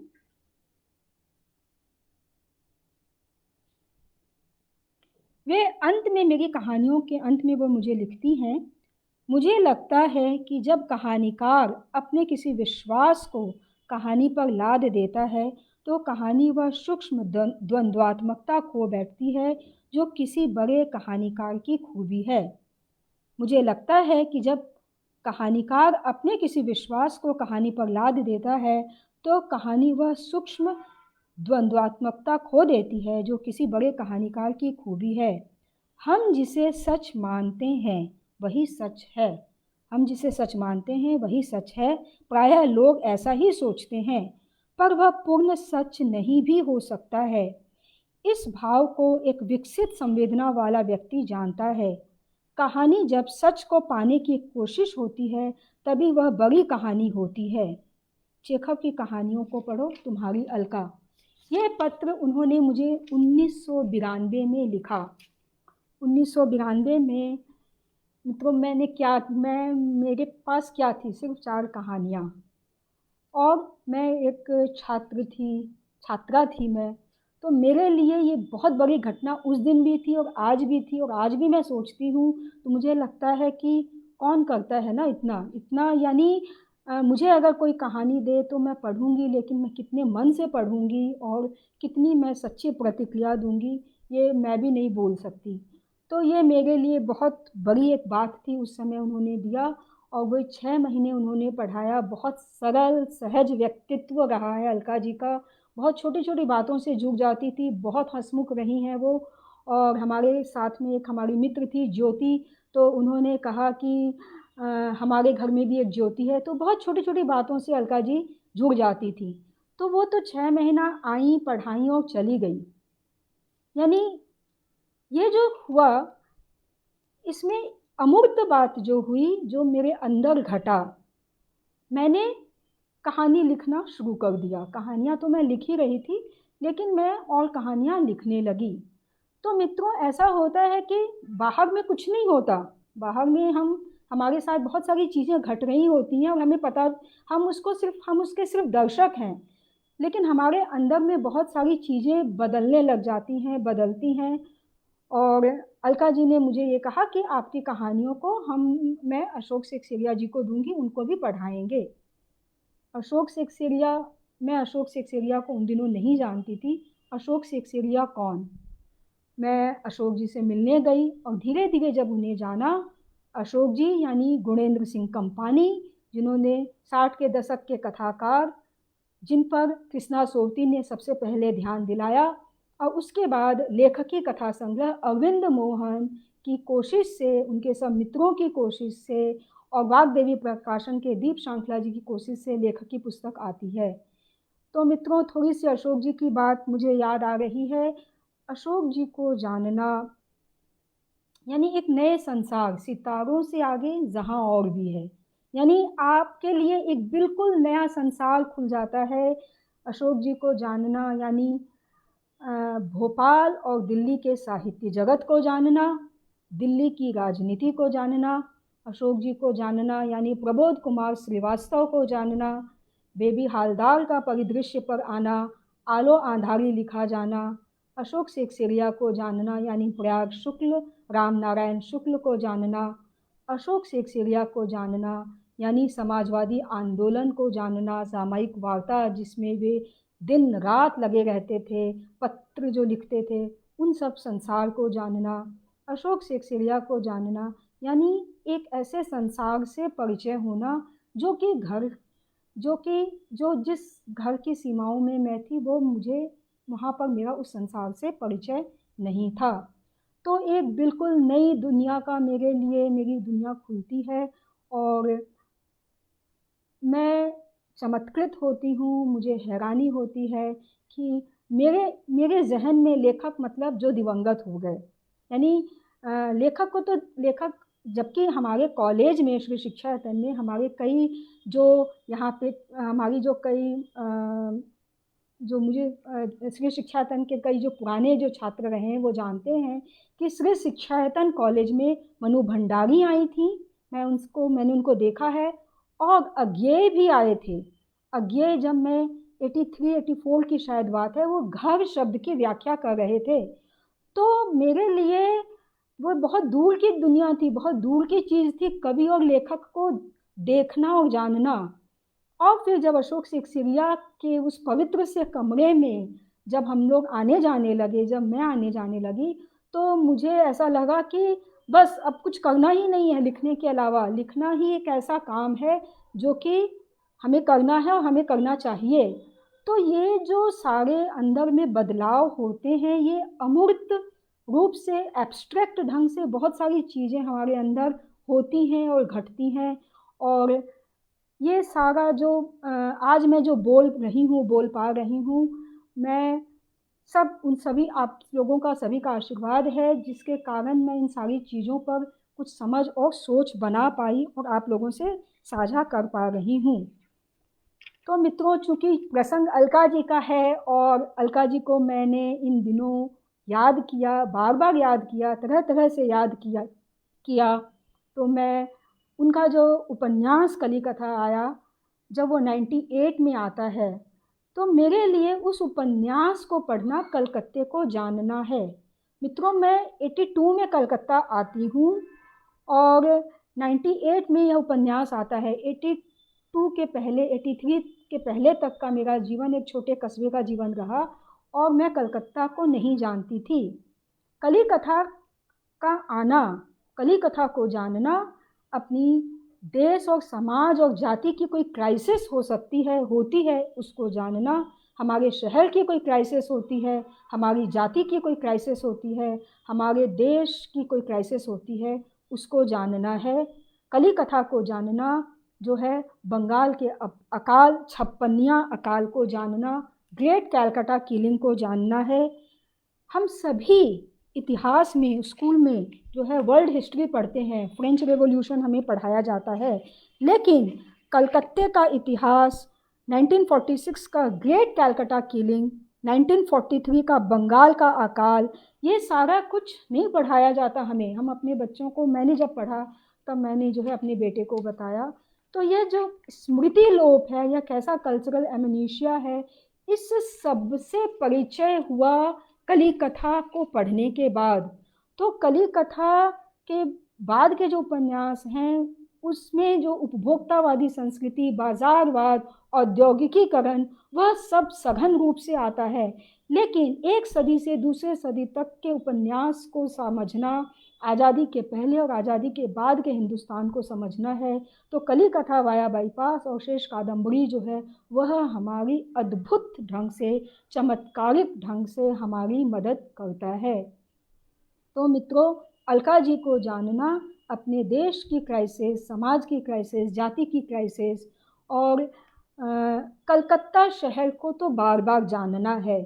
A: वे अंत में, मेरी कहानियों के अंत में वो मुझे लिखती हैं, मुझे लगता है कि जब कहानीकार अपने किसी विश्वास को कहानी पर लाद देता है तो कहानी वह सूक्ष्म द्वंद्वात्मकता खो बैठती है जो किसी बड़े कहानीकार की खूबी है। मुझे लगता है कि जब कहानीकार अपने किसी विश्वास को कहानी पर लाद देता है तो कहानी वह सूक्ष्म द्वंद्वात्मकता खो देती है जो किसी बड़े कहानीकार की खूबी है। हम जिसे सच मानते हैं वही सच है। हम जिसे सच मानते हैं वही सच है। प्रायः लोग ऐसा ही सोचते हैं, पर वह पूर्ण सच नहीं भी हो सकता है। इस भाव को एक विकसित संवेदना वाला व्यक्ति जानता है। कहानी जब सच को पाने की कोशिश होती है तभी वह बड़ी कहानी होती है। चेखव की कहानियों को पढ़ो, तुम्हारी अलका। यह पत्र उन्होंने मुझे 1992 में लिखा। 1992 में तो मेरे पास क्या थी, सिर्फ 4 कहानियाँ, और मैं एक छात्रा थी मैं। तो मेरे लिए ये बहुत बड़ी घटना उस दिन भी थी और आज भी थी, और आज भी मैं सोचती हूँ तो मुझे लगता है कि कौन करता है ना इतना इतना, यानी मुझे अगर कोई कहानी दे तो मैं पढ़ूँगी, लेकिन मैं कितने मन से पढ़ूँगी और कितनी मैं सच्ची प्रतिक्रिया दूँगी ये मैं भी नहीं बोल सकती। तो ये मेरे लिए बहुत बड़ी एक बात थी उस समय उन्होंने दिया, और वो 6 महीने उन्होंने पढ़ाया। बहुत सरल सहज व्यक्तित्व रहा है अलका जी का। बहुत छोटी-छोटी बातों से जुड़ जाती थी, बहुत हँसमुख रही हैं वो। और हमारे साथ में एक हमारी मित्र थी ज्योति, तो उन्होंने कहा कि अ, हमारे घर में भी एक ज्योति है। तो बहुत छोटी-छोटी बातों से अलका जी जुड़ जाती थी। तो वो तो 6 महीना आईं, पढ़ाईं और चली गई। यानी ये जो हुआ, इसमें अमूर्त बात जो हुई, जो मेरे अंदर घटा, मैंने कहानी लिखना शुरू कर दिया। कहानियाँ तो मैं लिख ही रही थी, लेकिन मैं और कहानियाँ लिखने लगी। तो मित्रों, ऐसा होता है कि बाहर में कुछ नहीं होता। बाहर में हमारे साथ बहुत सारी चीज़ें घट रही होती हैं और हमें पता, हम उसके सिर्फ दर्शक हैं। लेकिन हमारे अंदर में बहुत सारी चीज़ें बदलने लग जाती हैं, बदलती हैं। और अलका जी ने मुझे ये कहा कि आपकी कहानियों को मैं अशोक सेक्सेरिया जी को दूँगी, उनको भी पढ़ाएँगे। अशोक सेक्सेरिया मैं अशोक सेक्सेरिया को उन दिनों नहीं जानती थी। अशोक सेक्सेरिया कौन? मैं अशोक जी से मिलने गई और धीरे-धीरे जब उन्हें जाना, अशोक जी यानी गुणेंद्र सिंह कंपानी, जिन्होंने 60 के दशक के कथाकार, जिन पर कृष्णा सोवती ने सबसे पहले ध्यान दिलाया, और उसके बाद लेखकी कथा संग्रह अरविंद मोहन की कोशिश से, उनके सब मित्रों की कोशिश से, और वाग्देवी प्रकाशन के दीप श्रृंखला जी की कोशिश से लेखकी पुस्तक आती है। तो मित्रों, थोड़ी सी अशोक जी की बात मुझे याद आ रही है। अशोक जी को जानना यानी एक नए संसार, सितारों से आगे जहां और भी है, यानी आपके लिए एक बिल्कुल नया संसार खुल जाता है। अशोक जी को जानना यानी भोपाल और दिल्ली के साहित्य जगत को जानना, दिल्ली की राजनीति को जानना। अशोक जी को जानना यानी प्रबोध कुमार श्रीवास्तव को जानना, बेबी हालदार का परिदृश्य पर आना, आलो आंधारी लिखा जाना। अशोक सेक्सेरिया को जानना यानी प्रयाग शुक्ल, राम नारायण शुक्ल को जानना। अशोक सेक्सेरिया को जानना यानी समाजवादी आंदोलन को जानना, सामयिक वार्ता जिसमें वे दिन रात लगे रहते थे, पत्र जो लिखते थे, उन सब संसार को जानना। अशोक सेक्सेरिया को जानना यानी एक ऐसे संसार से परिचय होना जो कि घर जो कि जो जिस घर की सीमाओं में मैं थी, वो मुझे वहाँ पर मेरा उस संसार से परिचय नहीं था। तो एक बिल्कुल नई दुनिया का मेरे लिए मेरी दुनिया खुलती है, और मैं चमत्कृत होती हूँ, मुझे हैरानी होती है कि मेरे मेरे ज़हन में लेखक मतलब जो दिवंगत हो गए, यानी लेखक को तो लेखक, जबकि हमारे कॉलेज में श्री शिक्षा यतन में हमारे कई जो यहाँ पे हमारी जो कई जो मुझे श्री शिक्षा यतन के कई जो पुराने जो छात्र रहे हैं वो जानते हैं कि श्री शिक्षा यतन कॉलेज में मनु भंडारी आई थी। मैंने उनको देखा है, और अज्ञेय भी आए थे। अज्ञेय जब मैं 83-84 की शायद बात है, वो घर शब्द की व्याख्या कर रहे थे। तो मेरे लिए वो वो बहुत दूर की दुनिया थी, बहुत दूर की चीज़ थी कवि और लेखक को देखना और जानना। और फिर जब अशोक सिक्सिरिया के उस पवित्र से कमरे में जब हम लोग आने जाने लगे, जब मैं आने जाने लगी, तो मुझे ऐसा लगा कि बस अब कुछ करना ही नहीं है लिखने के अलावा। लिखना ही एक ऐसा काम है जो कि हमें करना है और हमें करना चाहिए। तो ये जो सारे अंदर में बदलाव होते हैं, ये अमूर्त रूप से, एब्स्ट्रैक्ट ढंग से बहुत सारी चीज़ें हमारे अंदर होती हैं और घटती हैं। और ये सारा जो आज मैं जो बोल रही हूँ, बोल पा रही हूँ, मैं सब उन सभी आप लोगों का, सभी का आशीर्वाद है, जिसके कारण मैं इन सारी चीज़ों पर कुछ समझ और सोच बना पाई और आप लोगों से साझा कर पा रही हूँ। तो मित्रों, चूँकि प्रसंग अलका जी का है और अलका जी को मैंने इन दिनों याद किया, बार बार याद किया, तरह तरह से याद किया, तो मैं उनका जो उपन्यास कली कथा आया, जब वो 98 में आता है, तो मेरे लिए उस उपन्यास को पढ़ना कलकत्ते को जानना है। मित्रों, मैं 82 में कलकत्ता आती हूँ और 98 में यह उपन्यास आता है। 82 के पहले, 83 के पहले तक का मेरा जीवन एक छोटे कस्बे का जीवन रहा और मैं कलकत्ता को नहीं जानती थी। कली कथा का आना, कली कथा को जानना, अपनी देश और समाज और जाति की कोई क्राइसिस हो सकती है, होती है, उसको जानना, हमारे शहर की कोई क्राइसिस होती है, हमारी जाति की कोई क्राइसिस होती है, हमारे देश की कोई क्राइसिस होती है, उसको जानना है। कली कथा को जानना जो है बंगाल के अकाल, छप्पनिया अकाल को जानना, ग्रेट कैलकाटा किलिंग को जानना है। हम सभी इतिहास में, स्कूल में जो है वर्ल्ड हिस्ट्री पढ़ते हैं, फ्रेंच रेवोल्यूशन हमें पढ़ाया जाता है, लेकिन कलकत्ते का इतिहास, 1946 का ग्रेट कैलकाटा किलिंग, 1943 का बंगाल का अकाल, ये सारा कुछ नहीं पढ़ाया जाता हमें। हम अपने बच्चों को, मैंने जब पढ़ा तब मैंने जो है अपने बेटे को बताया। तो ये जो स्मृति लोप है, यह कैसा कल्चरल एमनेशिया है, इस सब से परिचय हुआ कली कथा को पढ़ने के बाद। तो कली कथा के बाद के जो उपन्यास हैं, उसमें जो उपभोक्तावादी संस्कृति, बाजारवाद, औद्योगिकीकरण, वह सब सघन रूप से आता है। लेकिन एक सदी से दूसरे सदी तक के उपन्यास को समझना, आज़ादी के पहले और आज़ादी के बाद के हिंदुस्तान को समझना है, तो कली कथा वाया बाईपास और शेष कादम्बरी जो है वह हमारी अद्भुत ढंग से, चमत्कारिक ढंग से हमारी मदद करता है। तो मित्रों, अलका जी को जानना, अपने देश की क्राइसिस, समाज की क्राइसिस, जाति की क्राइसिस और कलकत्ता शहर को तो बार बार जानना है।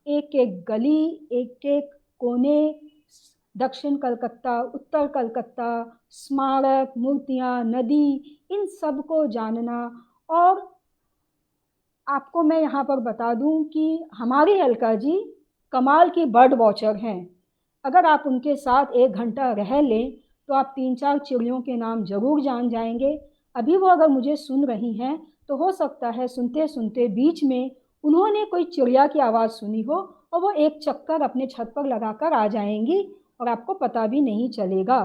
A: एक एक गली, एक एक कोने, दक्षिण कलकत्ता, उत्तर कलकत्ता, स्मारक, मूर्तियाँ, नदी, इन सब को जानना। और आपको मैं यहाँ पर बता दूँ कि हमारी अलका जी कमाल की बर्ड वॉचर हैं। अगर आप उनके साथ 1 घंटा रह लें तो आप 3-4 चिड़ियों के नाम ज़रूर जान जाएंगे। अभी वो अगर मुझे सुन रही हैं तो हो सकता है सुनते सुनते बीच में उन्होंने कोई चिड़िया की आवाज़ सुनी हो और वो एक चक्कर अपने छत पर लगाकर आ जाएंगी और आपको पता भी नहीं चलेगा।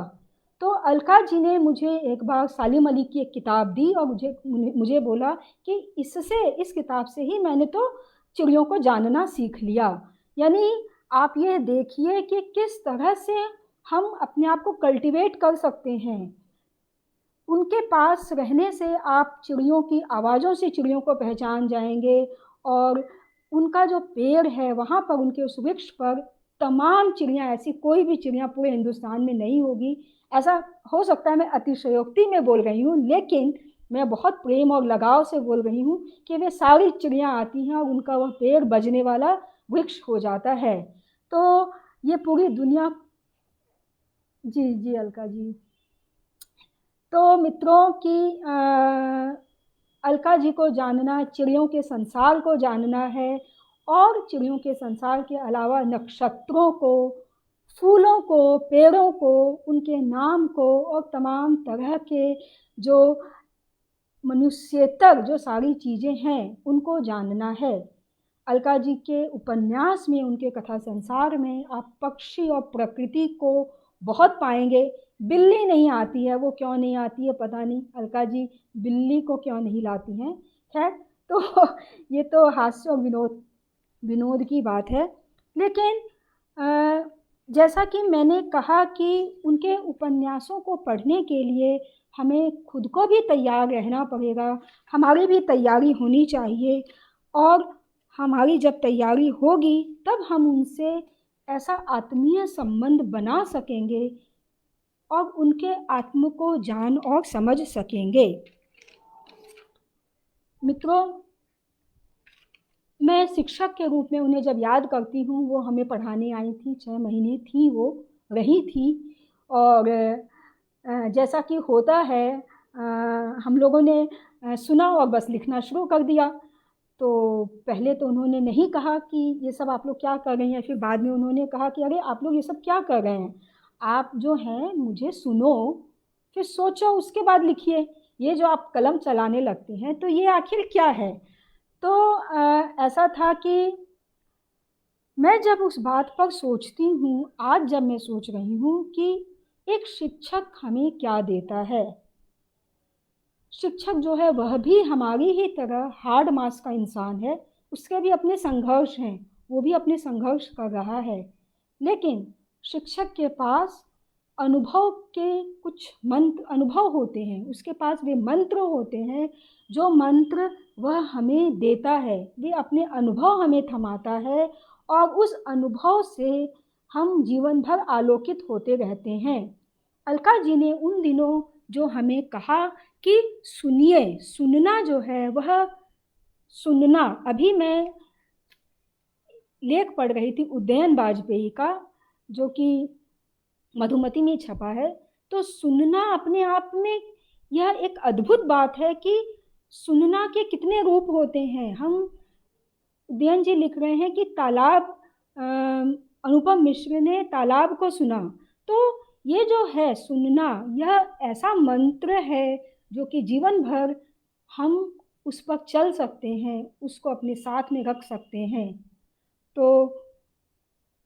A: तो अलका जी ने मुझे एक बार सालिम अली की एक किताब दी और मुझे बोला कि इस किताब से ही मैंने तो चिड़ियों को जानना सीख लिया। यानी आप ये देखिए कि किस तरह से हम अपने आप को कल्टीवेट कर सकते हैं। उनके पास रहने से आप चिड़ियों की आवाज़ों से चिड़ियों को पहचान जाएंगे और उनका जो पेड़ है वहाँ पर, उनके उस वृक्ष पर तमाम चिड़ियाँ, ऐसी कोई भी चिड़िया पूरे हिंदुस्तान में नहीं होगी। ऐसा हो सकता है मैं अतिशयोक्ति में बोल रही हूँ, लेकिन मैं बहुत प्रेम और लगाव से बोल रही हूँ कि वे सारी चिड़ियाँ आती हैं और उनका वह पेड़ बजने वाला वृक्ष हो जाता है। तो ये पूरी दुनिया, जी जी अलका जी। तो मित्रों की अलका जी को जानना, चिड़ियों के संसार को जानना है और चिड़ियों के संसार के अलावा नक्षत्रों को, फूलों को, पेड़ों को, उनके नाम को और तमाम तरह के जो मनुष्यतर जो सारी चीज़ें हैं उनको जानना है। अलका जी के उपन्यास में, उनके कथा संसार में आप पक्षी और प्रकृति को बहुत पाएंगे। बिल्ली नहीं आती है, वो क्यों नहीं आती है पता नहीं, अलका जी बिल्ली को क्यों नहीं लाती हैं। खैर, तो ये तो हास्य और विनोद विनोद की बात है। लेकिन जैसा कि मैंने कहा कि उनके उपन्यासों को पढ़ने के लिए हमें खुद को भी तैयार रहना पड़ेगा, हमारी भी तैयारी होनी चाहिए। और हमारी जब तैयारी होगी तब हम उनसे ऐसा आत्मीय संबंध बना सकेंगे और उनके आत्म को जान और समझ सकेंगे। मित्रों, मैं शिक्षक के रूप में उन्हें जब याद करती हूँ, वो हमें पढ़ाने आई थी, 6 महीने थी वो रही थी। और जैसा कि होता है, हम लोगों ने सुना और बस लिखना शुरू कर दिया। तो पहले तो उन्होंने नहीं कहा कि ये सब आप लोग क्या कर रहे हैं, फिर बाद में उन्होंने कहा कि अरे आप लोग ये सब क्या कर रहे हैं, आप जो हैं मुझे सुनो, फिर सोचो, उसके बाद लिखिए। ये जो आप कलम चलाने लगते हैं तो ये आखिर क्या है। तो ऐसा था कि मैं जब उस बात पर सोचती हूँ, आज जब मैं सोच रही हूँ कि एक शिक्षक हमें क्या देता है। शिक्षक जो है वह भी हमारी ही तरह हार्ड मास का इंसान है, उसके भी अपने संघर्ष हैं, वो भी अपने संघर्ष कर रहा है। लेकिन शिक्षक के पास अनुभव के कुछ मंत्र अनुभव होते हैं, उसके पास वे मंत्र होते हैं, जो मंत्र वह हमें देता है, वे अपने अनुभव हमें थमाता है और उस अनुभव से हम जीवन भर आलोकित होते रहते हैं। अलका जी ने उन दिनों जो हमें कहा कि सुनिए, सुनना जो है वह सुनना, अभी मैं लेख पढ़ रही थी उदयन वाजपेयी का, जो कि मधुमती में छपा है। तो सुनना अपने आप में यह एक अद्भुत बात है कि सुनना के कितने रूप होते हैं। हम उदयन जी लिख रहे हैं कि तालाब, अनुपम मिश्र ने तालाब को सुना। तो ये जो है सुनना, यह ऐसा मंत्र है जो कि जीवन भर हम उस पर चल सकते हैं, उसको अपने साथ में रख सकते हैं। तो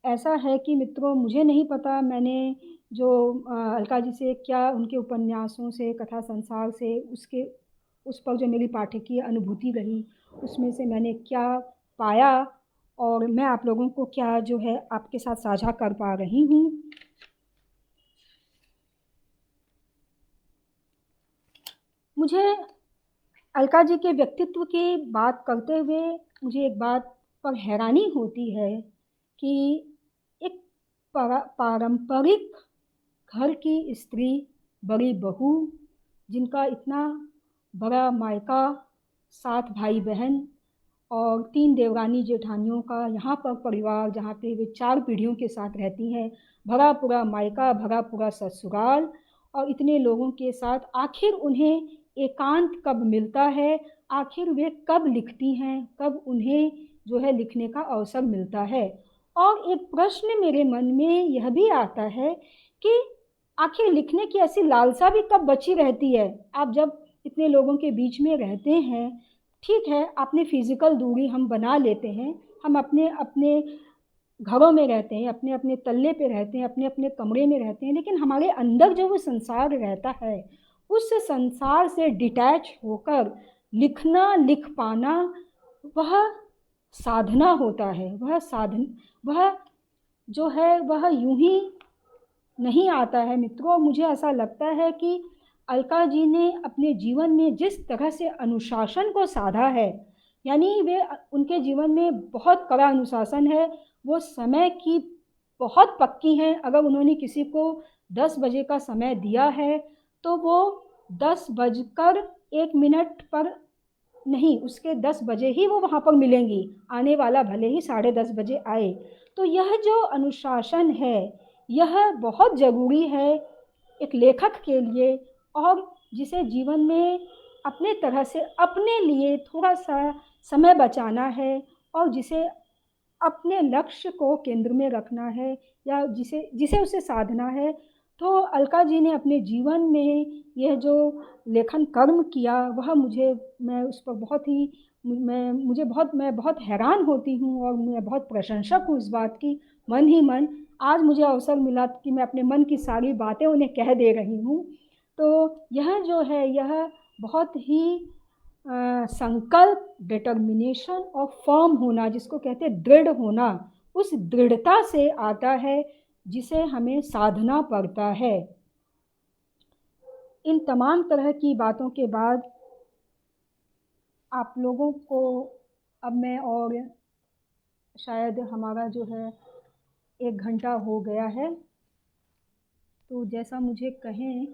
A: ऐसा है कि मित्रों, मुझे नहीं पता मैंने जो अलका जी से क्या, उनके उपन्यासों से, कथा संसार से, उसके उस पर जो मेरी पाठकीय अनुभूति रही, उसमें से मैंने क्या पाया और मैं आप लोगों को क्या जो है आपके साथ साझा कर पा रही हूँ। मुझे अलका जी के व्यक्तित्व की बात करते हुए मुझे एक बात पर हैरानी होती है कि एक पारंपरिक घर की स्त्री, बड़ी बहू, जिनका इतना बड़ा मायका, 7 भाई बहन और 3 देवरानी जेठानियों का यहाँ पर परिवार, जहाँ पे वे 4 पीढ़ियों के साथ रहती हैं, भरा पूरा मायका, भरा पूरा ससुराल, और इतने लोगों के साथ आखिर उन्हें एकांत कब मिलता है, आखिर वे कब लिखती हैं, कब उन्हें जो है लिखने का अवसर मिलता है। और एक प्रश्न मेरे मन में यह भी आता है कि आखिर लिखने की ऐसी लालसा भी कब बची रहती है। आप जब इतने लोगों के बीच में रहते हैं, ठीक है, अपने फिजिकल दूरी हम बना लेते हैं, हम अपने अपने घरों में रहते हैं, अपने अपने तल्ले पे रहते हैं, अपने अपने कमरे में रहते हैं, लेकिन हमारे अंदर जो वो संसार रहता है, उस संसार से डिटैच होकर लिखना, लिख पाना, वह साधना होता है। वह जो है वह यूं ही नहीं आता है मित्रों। मुझे ऐसा लगता है कि अलका जी ने अपने जीवन में जिस तरह से अनुशासन को साधा है, यानी वे, उनके जीवन में बहुत कड़ा अनुशासन है, वो समय की बहुत पक्की हैं। अगर उन्होंने किसी को 10 बजे का समय दिया है तो वो 10:01 पर नहीं, उसके 10 बजे ही वो वहाँ पर मिलेंगी, आने वाला भले ही 10:30 बजे आए। तो यह जो अनुशासन है, यह बहुत ज़रूरी है एक लेखक के लिए, और जिसे जीवन में अपने तरह से अपने लिए थोड़ा सा समय बचाना है और जिसे अपने लक्ष्य को केंद्र में रखना है, या जिसे जिसे उसे साधना है। तो अलका जी ने अपने जीवन में यह जो लेखन कर्म किया, वह मैं उस पर बहुत ही मैं बहुत हैरान होती हूँ और मैं बहुत प्रशंसक हूँ इस बात की, मन ही मन। आज मुझे अवसर मिला कि मैं अपने मन की सारी बातें उन्हें कह दे रही हूँ। तो यह जो है, यह बहुत ही संकल्प, डिटर्मिनेशन और फर्म होना, जिसको कहते हैं दृढ़ होना, उस दृढ़ता से आता है जिसे हमें साधना पड़ता है। इन तमाम तरह की बातों के बाद आप लोगों को अब मैं, और शायद हमारा जो है 1 घंटा हो गया है, तो जैसा मुझे कहें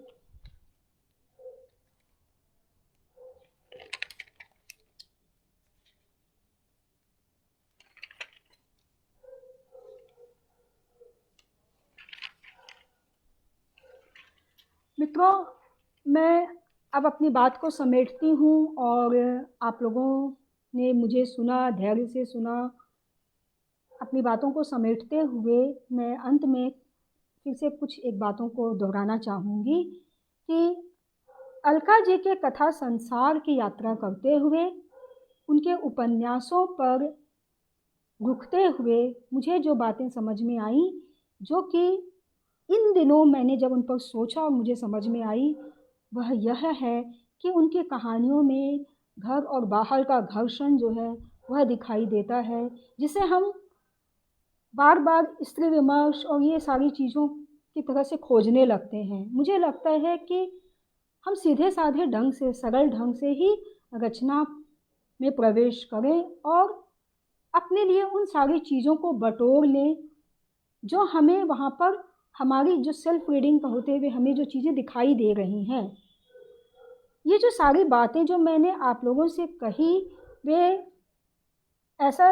A: मित्रों, मैं अब अपनी बात को समेटती हूँ और आप लोगों ने मुझे सुना, धैर्य से सुना। अपनी बातों को समेटते हुए मैं अंत में फिर से कुछ एक बातों को दोहराना चाहूँगी कि अलका जी के कथा संसार की यात्रा करते हुए, उनके उपन्यासों पर रुकते हुए मुझे जो बातें समझ में आई, जो कि इन दिनों मैंने जब उन पर सोचा और मुझे समझ में आई, वह यह है कि उनकी कहानियों में घर और बाहर का घर्षण जो है वह दिखाई देता है, जिसे हम बार बार स्त्री विमर्श और ये सारी चीज़ों की तरह से खोजने लगते हैं। मुझे लगता है कि हम सीधे साधे ढंग से, सरल ढंग से ही रचना में प्रवेश करें और अपने लिए उन सारी चीज़ों को बटोर लें जो हमें वहाँ पर, हमारी जो सेल्फ रीडिंग का होते हुए हमें जो चीज़ें दिखाई दे रही हैं। ये जो सारी बातें जो मैंने आप लोगों से कही, वे ऐसा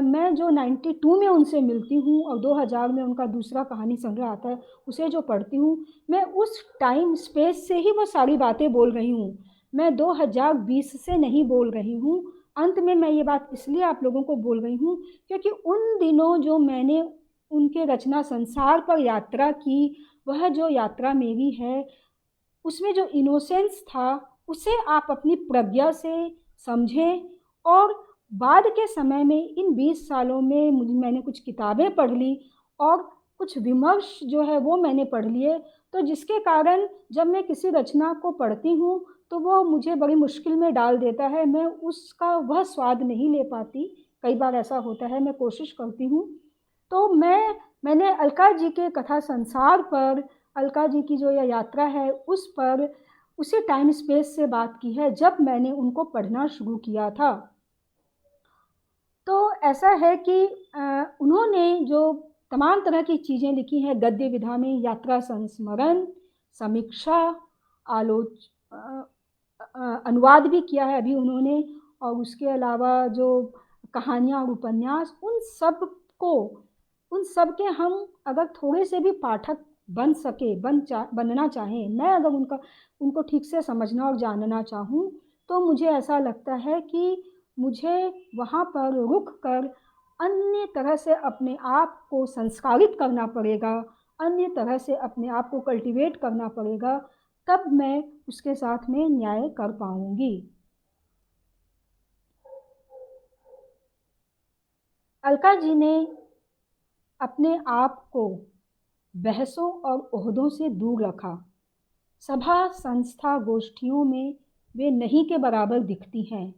A: मैं जो 92 में उनसे मिलती हूँ और 2000 में उनका दूसरा कहानी संग्रह आता है, उसे जो पढ़ती हूँ, मैं उस टाइम स्पेस से ही वो सारी बातें बोल रही हूँ। मैं 2020 से नहीं बोल रही हूँ। अंत में मैं ये बात इसलिए आप लोगों को बोल रही हूँ क्योंकि उन दिनों जो मैंने उनके रचना संसार पर यात्रा की, वह जो यात्रा मेरी है, उसमें जो इनोसेंस था, उसे आप अपनी प्रज्ञा से समझें। और बाद के समय में इन 20 सालों में मैंने कुछ किताबें पढ़ ली और कुछ विमर्श जो है वो मैंने पढ़ लिए, तो जिसके कारण जब मैं किसी रचना को पढ़ती हूँ तो वो मुझे बड़ी मुश्किल में डाल देता है। मैं उसका वह स्वाद नहीं ले पाती। कई बार ऐसा होता है, मैं कोशिश करती हूँ। तो मैंने अलका जी के कथा संसार पर, अलका जी की जो यह यात्रा है उस पर, उसी टाइम स्पेस से बात की है जब मैंने उनको पढ़ना शुरू किया था। तो ऐसा है कि उन्होंने जो तमाम तरह की चीज़ें लिखी हैं गद्य विधा में, यात्रा संस्मरण, समीक्षा, अनुवाद भी किया है अभी उन्होंने, और उसके अलावा जो कहानियाँ और उपन्यास, उन सब के हम अगर थोड़े से भी पाठक बनना चाहें, मैं अगर उनको ठीक से समझना और जानना चाहूँ, तो मुझे ऐसा लगता है कि मुझे वहाँ पर रुक कर अन्य तरह से अपने आप को संस्कारित करना पड़ेगा, अन्य तरह से अपने आप को कल्टीवेट करना पड़ेगा, तब मैं उसके साथ में न्याय कर पाऊँगी। अलका जी ने अपने आप को बहसों और ओहदों से दूर रखा। सभा, संस्था, गोष्ठियों में वे नहीं के बराबर दिखती हैं।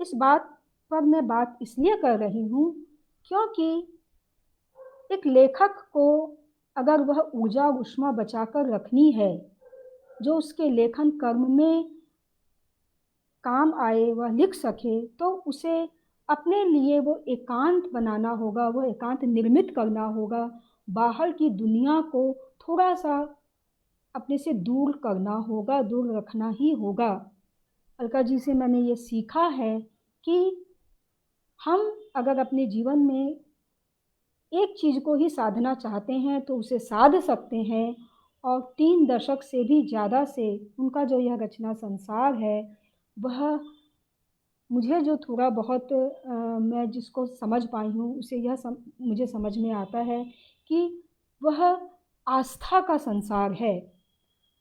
A: इस बात पर मैं बात इसलिए कर रही हूँ क्योंकि एक लेखक को अगर वह ऊर्जा ऊष्मा बचाकर रखनी है, जो उसके लेखन कर्म में काम आए, वह लिख सके, तो उसे अपने लिए वो एकांत बनाना होगा, वो एकांत निर्मित करना होगा। बाहर की दुनिया को थोड़ा सा अपने से दूर करना होगा, दूर रखना ही होगा। अलका जी से मैंने ये सीखा है कि हम अगर अपने जीवन में एक चीज़ को ही साधना चाहते हैं तो उसे साध सकते हैं। और 3 दशक से भी ज़्यादा से उनका जो यह रचना संसार है, वह मुझे जो थोड़ा बहुत मैं जिसको समझ पाई हूँ, उसे मुझे समझ में आता है कि वह आस्था का संसार है।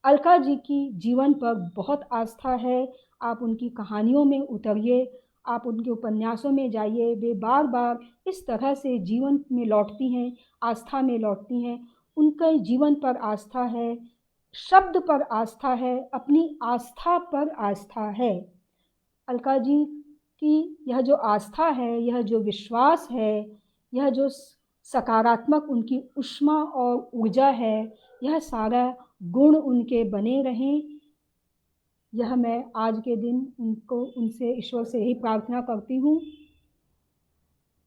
A: अलका जी की जीवन पर बहुत आस्था है। आप उनकी कहानियों में उतरिए, आप उनके उपन्यासों में जाइए, वे बार-बार इस तरह से जीवन में लौटती हैं, आस्था में लौटती हैं। उनके जीवन पर आस्था है, शब्द पर आस्था है, अपनी आस्था पर आस्था है। अलका जी की यह जो आस्था है, यह जो विश्वास है, यह जो सकारात्मक उनकी ऊष्मा और ऊर्जा है, यह सारा गुण उनके बने रहें। यह मैं आज के दिन उनसे ईश्वर से यही प्रार्थना करती हूँ।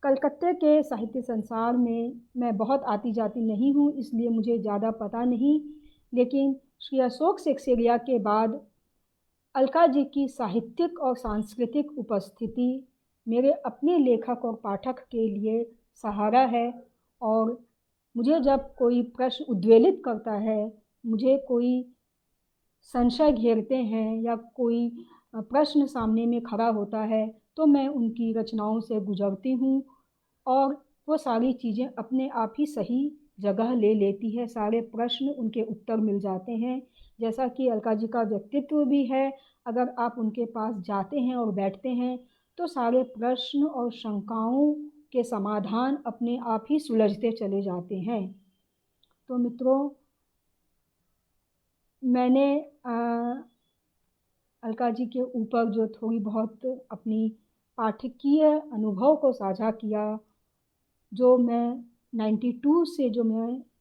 A: कलकत्ते के साहित्य संसार में मैं बहुत आती-जाती नहीं हूँ, इसलिए मुझे ज़्यादा पता नहीं, लेकिन श्री अशोक सेक्सेरिया के बाद अलका जी की साहित्यिक और सांस्कृतिक उपस्थिति मेरे अपने लेखक और पाठक के लिए सहारा है। और मुझे जब कोई प्रश्न उद्वेलित करता है, मुझे कोई संशय घेरते हैं या कोई प्रश्न सामने में खड़ा होता है, तो मैं उनकी रचनाओं से गुजरती हूँ और वो सारी चीज़ें अपने आप ही सही जगह ले लेती है, सारे प्रश्न उनके उत्तर मिल जाते हैं। जैसा कि अलका जी का व्यक्तित्व भी है, अगर आप उनके पास जाते हैं और बैठते हैं, तो सारे प्रश्न और शंकाओं के समाधान अपने आप ही सुलझते चले जाते हैं। तो मित्रों, मैंने अलका जी के ऊपर जो थोड़ी बहुत अपनी पाठकीय अनुभव को साझा किया, जो मैं 92 से जो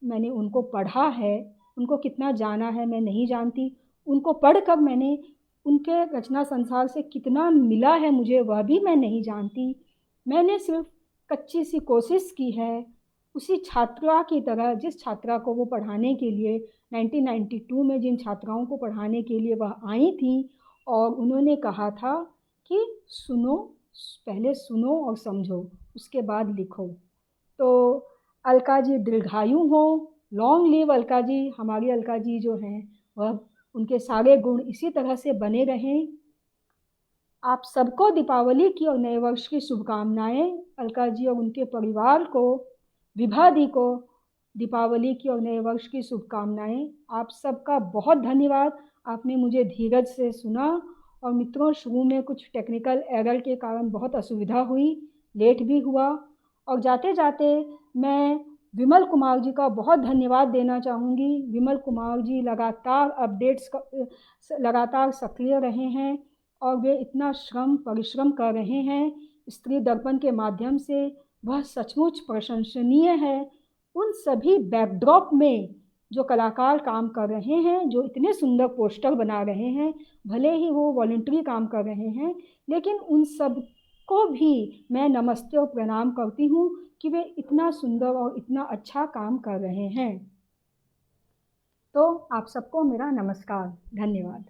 A: मैंने उनको पढ़ा है, उनको कितना जाना है मैं नहीं जानती। उनको पढ़कर मैंने उनके रचना संसार से कितना मिला है मुझे, वह भी मैं नहीं जानती। मैंने सिर्फ कच्ची सी कोशिश की है, उसी छात्रा की तरह जिस छात्रा को वो पढ़ाने के लिए 1992 में जिन छात्राओं को पढ़ाने के लिए वह आई थीं, और उन्होंने कहा था कि सुनो, पहले सुनो और समझो, उसके बाद लिखो। तो अलका जी दीर्घायु हो, लॉन्ग लिव अलका जी। हमारी अलका जी जो हैं, वह उनके सारे गुण इसी तरह से बने रहें। आप सबको दीपावली की और नए वर्ष की शुभकामनाएं। अलका जी और उनके परिवार को, विभा दी को दीपावली की और नए वर्ष की शुभकामनाएं। आप सबका बहुत धन्यवाद, आपने मुझे धीरज से सुना। और मित्रों, शुरू में कुछ टेक्निकल एरर के कारण बहुत असुविधा हुई, लेट भी हुआ। और जाते जाते मैं विमल कुमार जी का बहुत धन्यवाद देना चाहूँगी। विमल कुमार जी लगातार अपडेट्स लगातार सक्रिय रहे हैं और वे इतना परिश्रम कर रहे हैं स्त्री दर्पण के माध्यम से, वह सचमुच प्रशंसनीय है। उन सभी बैकड्रॉप में जो कलाकार काम कर रहे हैं, जो इतने सुंदर पोस्टर बना रहे हैं, भले ही वो वॉलंटरी काम कर रहे हैं, लेकिन उन सब को भी मैं नमस्ते और प्रणाम करती हूँ कि वे इतना सुंदर और इतना अच्छा काम कर रहे हैं। तो आप सबको मेरा नमस्कार, धन्यवाद।